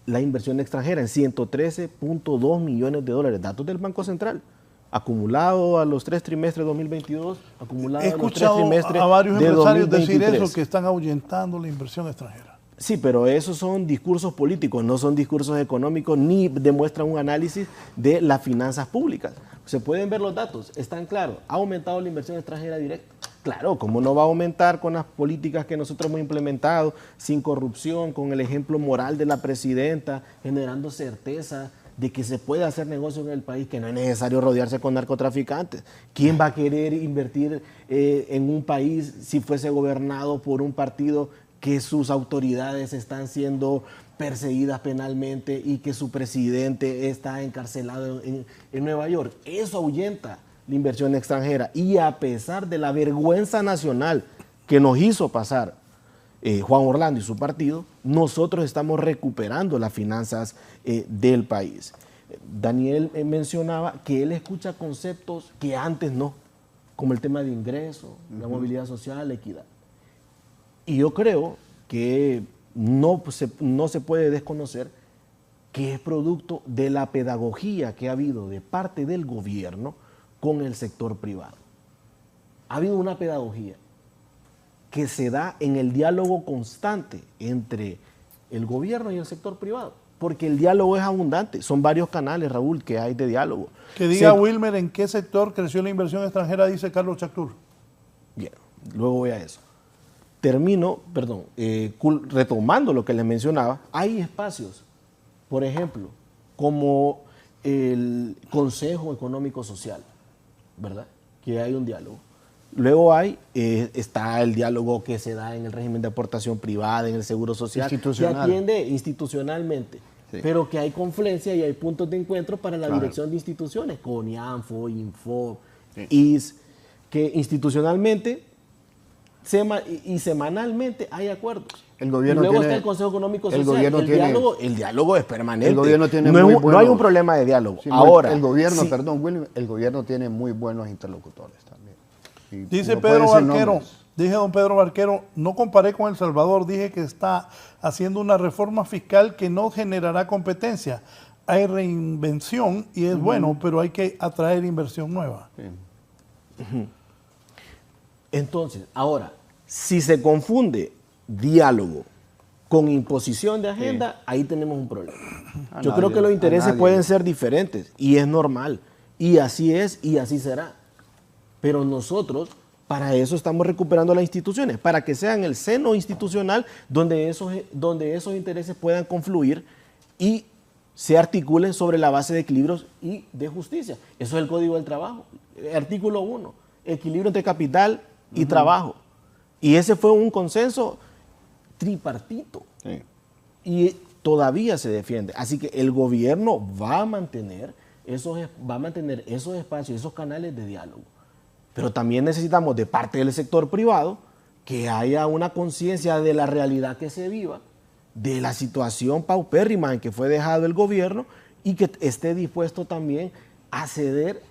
S3: la inversión extranjera en 113.2 millones de dólares. Datos del Banco Central. Acumulado a los 3 trimestres de 2022, acumulado
S1: He
S3: a los 3
S1: escuchado
S3: trimestres
S1: a varios
S3: de
S1: empresarios
S3: 2023.
S1: decir eso, que están ahuyentando la inversión extranjera.
S3: Sí, pero esos son discursos políticos, no son discursos económicos, ni demuestran un análisis de las finanzas públicas. Se pueden ver los datos, están claros. ¿Ha aumentado la inversión extranjera directa? Claro, ¿cómo no va a aumentar con las políticas que nosotros hemos implementado, sin corrupción, con el ejemplo moral de la presidenta, generando certeza de que se puede hacer negocio en el país, que no es necesario rodearse con narcotraficantes? ¿Quién va a querer invertir en un país si fuese gobernado por un partido que sus autoridades están siendo perseguidas penalmente y que su presidente está encarcelado en Nueva York? Eso ahuyenta la inversión extranjera, y a pesar de la vergüenza nacional que nos hizo pasar Juan Orlando y su partido, nosotros estamos recuperando las finanzas del país. Daniel mencionaba que él escucha conceptos que antes no, como el tema de ingreso, la movilidad social, la equidad. Y yo creo que no se puede desconocer que es producto de la pedagogía que ha habido de parte del gobierno con el sector privado. Ha habido una pedagogía que se da en el diálogo constante entre el gobierno y el sector privado, porque el diálogo es abundante. Son varios canales, Raúl, que hay de diálogo.
S1: Que diga Wilmer en qué sector creció la inversión extranjera, dice Carlos Chactur.
S3: Bien, luego voy a eso. Termino, retomando lo que les mencionaba. Hay espacios, por ejemplo, como el Consejo Económico Social, ¿verdad? Que hay un diálogo. Luego está el diálogo que se da en el régimen de aportación privada, en el Seguro Social, que atiende institucionalmente, sí, pero que hay confluencia y hay puntos de encuentro para la dirección de instituciones, CONIANFO, INFO, sí, IS, que institucionalmente y semanalmente hay acuerdos.
S4: El gobierno
S3: y luego
S4: tiene,
S3: está el Consejo Económico Social.
S4: El
S3: diálogo es permanente.
S4: El gobierno tiene
S3: no hay un problema de diálogo.
S4: Sí,
S3: ahora,
S4: el gobierno, sí, perdón, Wilmer, el gobierno tiene muy buenos interlocutores también.
S1: Dice Pedro Barquero, dije don Pedro Barquero, no comparé con El Salvador, dije que está haciendo una reforma fiscal que no generará competencia. Hay reinvención y es bueno, pero hay que atraer inversión nueva.
S3: Sí. Entonces, ahora, si se confunde diálogo con imposición de agenda, sí, ahí tenemos un problema. Yo creo que los intereses pueden ser diferentes y es normal. Y así es y así será. Pero nosotros, para eso estamos recuperando las instituciones, para que sean el seno institucional donde esos intereses puedan confluir y se articulen sobre la base de equilibrios y de justicia. Eso es el Código del Trabajo. Artículo 1, equilibrio entre capital y trabajo. Y ese fue un consenso tripartito. Sí. Y todavía se defiende. Así que el gobierno va a mantener esos espacios, esos canales de diálogo. Pero también necesitamos de parte del sector privado que haya una conciencia de la realidad que se viva, de la situación paupérrima en que fue dejado el gobierno y que esté dispuesto también a ceder,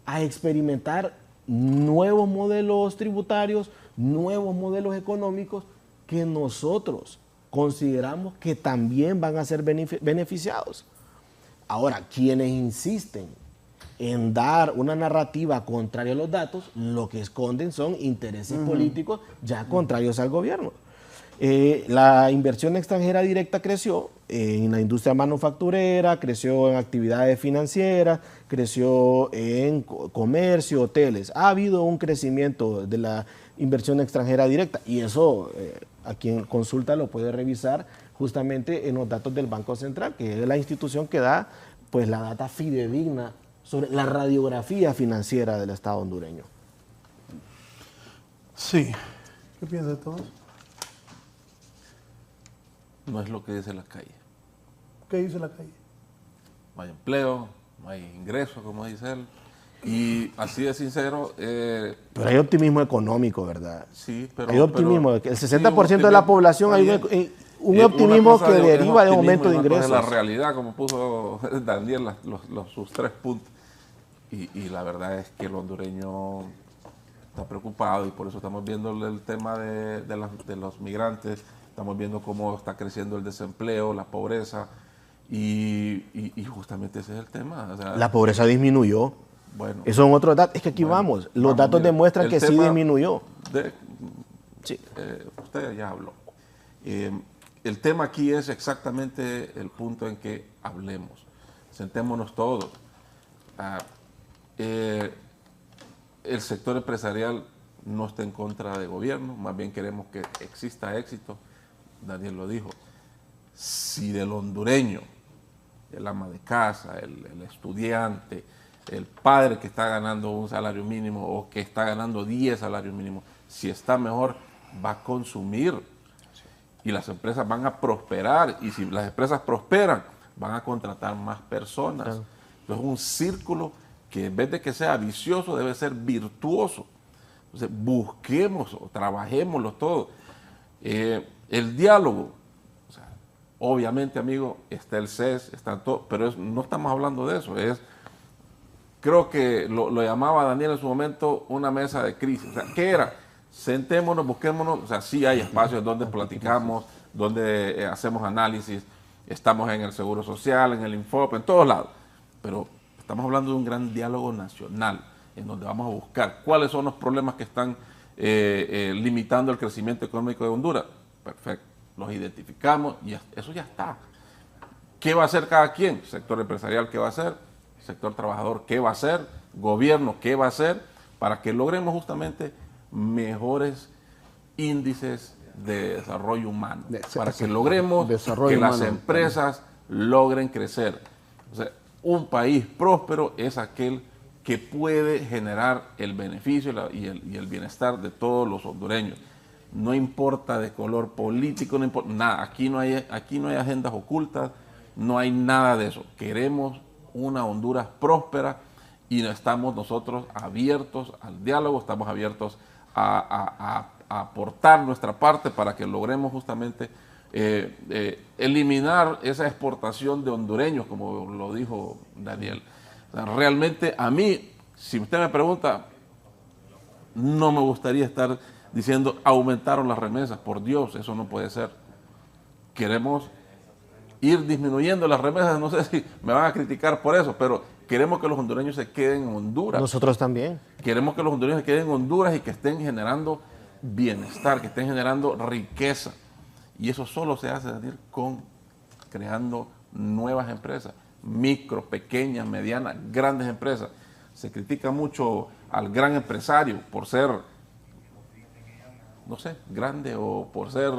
S3: a experimentar nuevos modelos tributarios, nuevos modelos económicos que nosotros consideramos que también van a ser beneficiados. Ahora, quienes insisten en dar una narrativa contraria a los datos, lo que esconden son intereses políticos ya contrarios al gobierno. La inversión extranjera directa creció en la industria manufacturera, creció en actividades financieras, creció en comercio, hoteles. Ha habido un crecimiento de la inversión extranjera directa y eso a quien consulta lo puede revisar justamente en los datos del Banco Central, que es la institución que da pues la data fidedigna sobre la radiografía financiera del Estado hondureño.
S1: Sí. ¿Qué piensas de todo eso?
S2: No es lo que dice la calle.
S1: ¿Qué dice la calle?
S2: No hay empleo, no hay ingresos, como dice él. Y así de sincero...
S3: pero hay optimismo económico, ¿verdad?
S2: Sí, pero...
S3: Hay optimismo. El 60%
S2: sí,
S3: de la población hay un optimismo que deriva de aumento de ingresos.
S2: Es la realidad, como puso Daniel, sus 3 puntos. Y la verdad es que el hondureño está preocupado y por eso estamos viendo el tema de los migrantes, estamos viendo cómo está creciendo el desempleo, la pobreza y justamente ese es el tema. O sea,
S3: la pobreza disminuyó.
S2: Bueno,
S3: eso es otro dato. Es que aquí vamos. Los datos demuestran que sí disminuyó.
S2: Sí. Usted ya habló. El tema aquí es exactamente el punto en que hablemos. Sentémonos todos. El sector empresarial no está en contra del gobierno, más bien queremos que exista éxito. Daniel lo dijo. Si del hondureño, el ama de casa, el estudiante, el padre que está ganando un salario mínimo o que está ganando 10 salarios mínimos, si está mejor, va a consumir y las empresas van a prosperar, y si las empresas prosperan, van a contratar más personas. Claro. Entonces es un círculo que en vez de que sea vicioso, debe ser virtuoso. Entonces busquemos o trabajémoslo todo. El diálogo, o sea, obviamente, amigo, está el CES, está todo, pero no estamos hablando de eso. Creo que lo llamaba Daniel en su momento una mesa de crisis. O sea, ¿qué era? Sentémonos, busquémonos. O sea, sí hay espacios donde platicamos, donde hacemos análisis. Estamos en el Seguro Social, en el Infop, en todos lados. Pero estamos hablando de un gran diálogo nacional, en donde vamos a buscar cuáles son los problemas que están limitando el crecimiento económico de Honduras. Perfecto, los identificamos y eso ya está. ¿Qué va a hacer cada quien? Sector empresarial, ¿qué va a hacer? Sector trabajador, ¿qué va a hacer? Gobierno, ¿qué va a hacer? Para que logremos justamente mejores índices de desarrollo humano. Para que logremos que las empresas logren crecer. O sea, un país próspero es aquel que puede generar el beneficio y el bienestar de todos los hondureños. No importa de color político, no importa nada. Aquí no hay agendas ocultas, no hay nada de eso. Queremos una Honduras próspera y estamos nosotros abiertos al diálogo, estamos abiertos a aportar nuestra parte para que logremos justamente eliminar esa exportación de hondureños, como lo dijo Daniel. O sea, realmente a mí, si usted me pregunta, no me gustaría estar diciendo aumentaron las remesas. Por Dios, eso no puede ser. Queremos ir disminuyendo las remesas, no sé si me van a criticar por eso, pero queremos que los hondureños se queden en Honduras.
S3: Nosotros también.
S2: Queremos que los hondureños se queden en Honduras y que estén generando bienestar, que estén generando riqueza. Y eso solo se hace, Daniel, creando nuevas empresas, micro, pequeñas, medianas, grandes empresas. Se critica mucho al gran empresario por ser, no sé, grande o por ser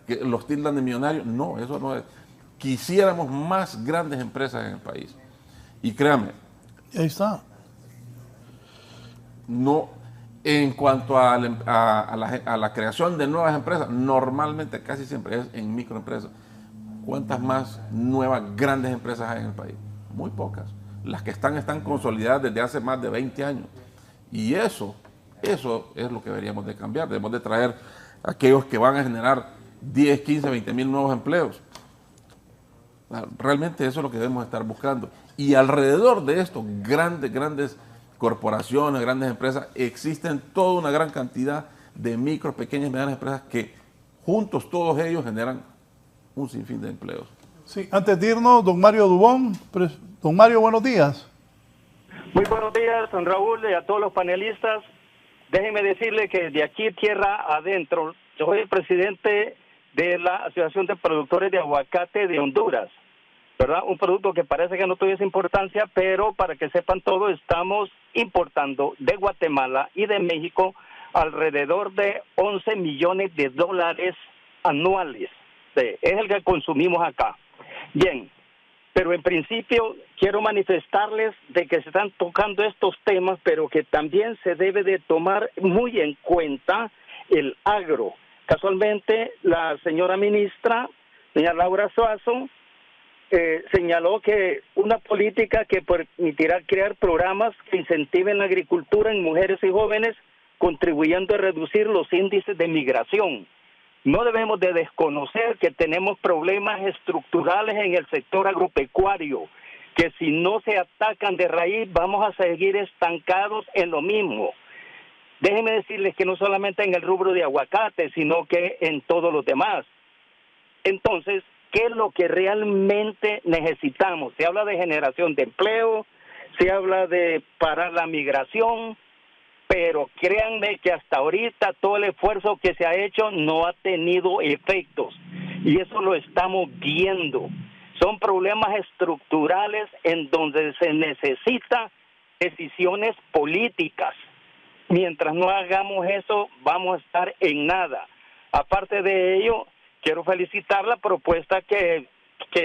S2: que los tildan de millonarios. No, eso no es. Quisiéramos más grandes empresas en el país. Y créanme.
S1: Ahí está.
S2: No, en cuanto a la creación de nuevas empresas, normalmente casi siempre es en microempresas. ¿Cuántas más nuevas grandes empresas hay en el país? Muy pocas. Las que están consolidadas desde hace más de 20 años. Y eso es lo que deberíamos de cambiar. Debemos de traer a aquellos que van a generar 10, 15, 20 mil nuevos empleos. Realmente eso es lo que debemos estar buscando. Y alrededor de esto, grandes corporaciones, grandes empresas, existen toda una gran cantidad de micro, pequeñas y medianas empresas que juntos todos ellos generan un sinfín de empleos.
S1: Sí, antes de irnos, don Mario Dubón. Don Mario, buenos días.
S11: Muy buenos días, don Raúl, y a todos los panelistas. Déjenme decirle que de aquí tierra adentro, yo soy el presidente de la Asociación de Productores de Aguacate de Honduras, ¿verdad? Un producto que parece que no tuviese importancia, pero para que sepan todo, estamos importando de Guatemala y de México alrededor de 11 millones de dólares anuales. Es el que consumimos acá. Bien, pero en principio quiero manifestarles de que se están tocando estos temas, pero que también se debe de tomar muy en cuenta el agro. Casualmente, la señora ministra, doña Laura Suazo, señaló que una política que permitirá crear programas que incentiven la agricultura en mujeres y jóvenes, contribuyendo a reducir los índices de migración. No debemos de desconocer que tenemos problemas estructurales en el sector agropecuario, que si no se atacan de raíz vamos a seguir estancados en lo mismo. Déjenme decirles que no solamente en el rubro de aguacate, sino que en todos los demás. Entonces, ¿qué es lo que realmente necesitamos? Se habla de generación de empleo, se habla de parar la migración, pero créanme que hasta ahorita todo el esfuerzo que se ha hecho no ha tenido efectos, y eso lo estamos viendo. Son problemas estructurales en donde se necesita decisiones políticas. Mientras no hagamos eso, vamos a estar en nada. Aparte de ello, quiero felicitar la propuesta que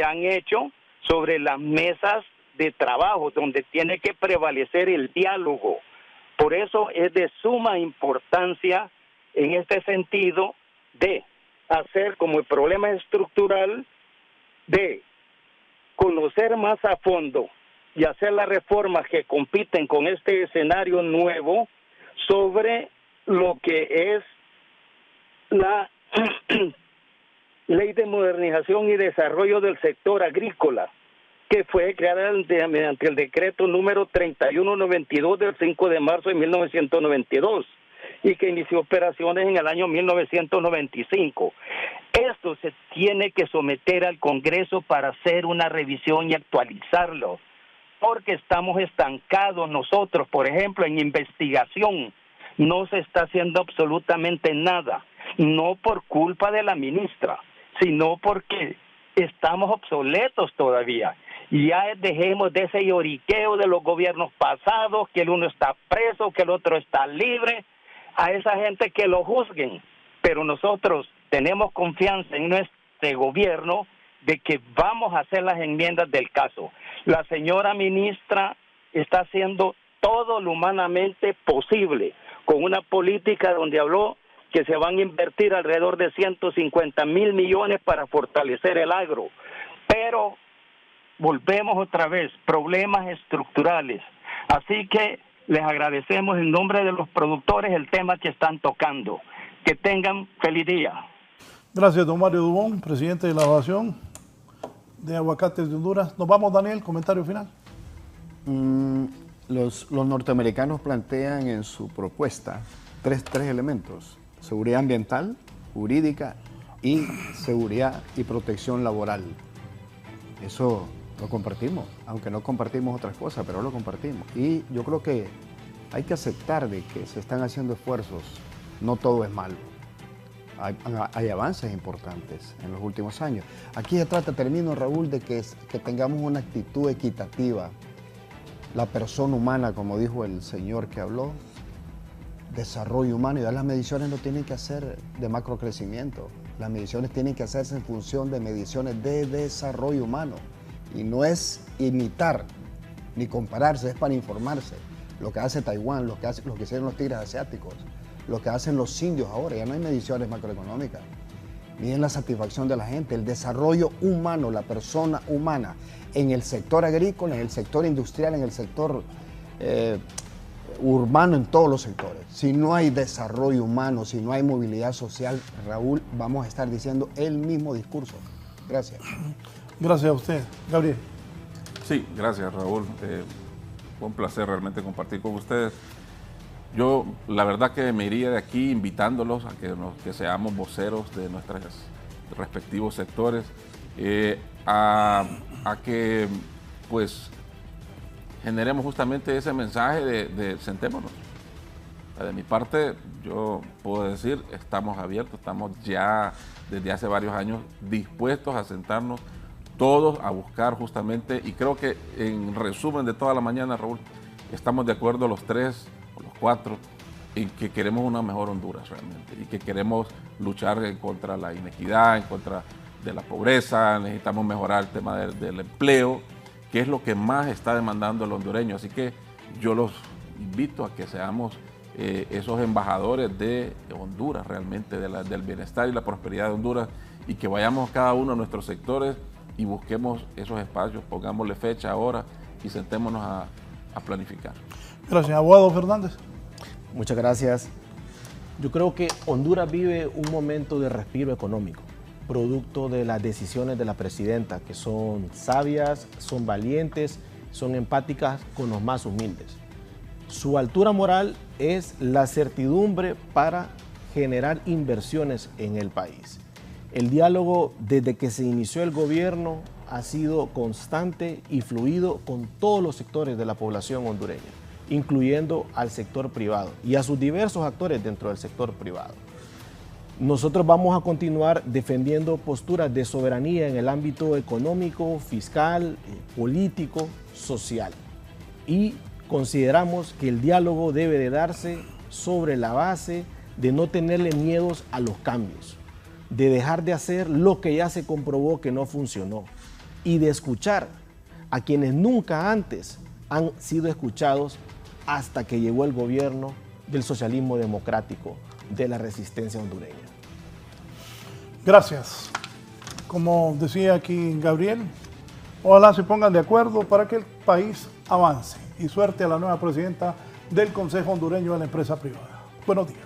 S11: han hecho sobre las mesas de trabajo, donde tiene que prevalecer el diálogo. Por eso es de suma importancia en este sentido de hacer como el problema estructural, de conocer más a fondo y hacer las reformas que compiten con este escenario nuevo sobre lo que es la Ley de Modernización y Desarrollo del Sector Agrícola, que fue creada mediante el decreto número 3192 del 5 de marzo de 1992 y que inició operaciones en el año 1995. Esto se tiene que someter al Congreso para hacer una revisión y actualizarlo, porque estamos estancados nosotros, por ejemplo, en investigación. No se está haciendo absolutamente nada, no por culpa de la ministra, sino porque estamos obsoletos todavía. Ya dejemos de ese lloriqueo de los gobiernos pasados, que el uno está preso, que el otro está libre, a esa gente que lo juzguen. Pero nosotros tenemos confianza en nuestro gobierno de que vamos a hacer las enmiendas del caso. La señora ministra está haciendo todo lo humanamente posible, con una política donde habló que se van a invertir alrededor de 150,000 millones para fortalecer el agro. Pero volvemos otra vez, problemas estructurales. Así que les agradecemos en nombre de los productores el tema que están tocando. Que tengan feliz día.
S1: Gracias, don Mario Dubón, presidente de la Asociación de Aguacates de Honduras. Nos vamos, Daniel, comentario final.
S4: Los norteamericanos plantean en su propuesta tres elementos: seguridad ambiental, jurídica y seguridad y protección laboral. Eso lo compartimos, aunque no compartimos otras cosas, pero lo compartimos. Y yo creo que hay que aceptar de que se están haciendo esfuerzos, no todo es malo. Hay avances importantes en los últimos años. Aquí se trata, termino, Raúl, de que tengamos una actitud equitativa. La persona humana, como dijo el señor que habló, desarrollo humano, y las mediciones no tienen que hacer de macrocrecimiento. Las mediciones tienen que hacerse en función de mediciones de desarrollo humano. Y no es imitar ni compararse, es para informarse. Lo que hace Taiwán, lo que hicieron los tigres asiáticos, lo que hacen los indios ahora. Ya no hay mediciones macroeconómicas. Miden la satisfacción de la gente, el desarrollo humano, la persona humana, en el sector agrícola, en el sector industrial, en el sector urbano, en todos los sectores. Si no hay desarrollo humano, si no hay movilidad social, Raúl, vamos a estar diciendo el mismo discurso. Gracias.
S1: Gracias a usted. Gabriel.
S2: Sí, gracias, Raúl. Fue un placer realmente compartir con ustedes. Yo, la verdad que me iría de aquí invitándolos a que seamos voceros de nuestros respectivos sectores, a que, pues, generemos justamente ese mensaje de sentémonos. De mi parte, yo puedo decir, estamos abiertos, estamos ya desde hace varios años dispuestos a sentarnos todos a buscar justamente, y creo que en resumen de toda la mañana, Raúl, estamos de acuerdo los tres o los cuatro en que queremos una mejor Honduras realmente y que queremos luchar contra la inequidad, en contra de la pobreza, necesitamos mejorar el tema del empleo, que es lo que más está demandando el hondureño. Así que yo los invito a que seamos esos embajadores de Honduras realmente, del bienestar y la prosperidad de Honduras, y que vayamos cada uno a nuestros sectores y busquemos esos espacios, pongámosle fecha ahora y sentémonos a planificar.
S1: Gracias. Abogado Fernández.
S3: Muchas gracias. Yo creo que Honduras vive un momento de respiro económico, producto de las decisiones de la presidenta, que son sabias, son valientes, son empáticas con los más humildes. Su altura moral es la certidumbre para generar inversiones en el país. El diálogo desde que se inició el gobierno ha sido constante y fluido con todos los sectores de la población hondureña, incluyendo al sector privado y a sus diversos actores dentro del sector privado. Nosotros vamos a continuar defendiendo posturas de soberanía en el ámbito económico, fiscal, político, social. Y consideramos que el diálogo debe de darse sobre la base de no tenerle miedos a los cambios, de dejar de hacer lo que ya se comprobó que no funcionó y de escuchar a quienes nunca antes han sido escuchados hasta que llegó el gobierno del socialismo democrático, de la resistencia hondureña.
S1: Gracias. Como decía aquí Gabriel, ojalá se pongan de acuerdo para que el país avance. Y suerte a la nueva presidenta del Consejo Hondureño de la Empresa Privada. Buenos días.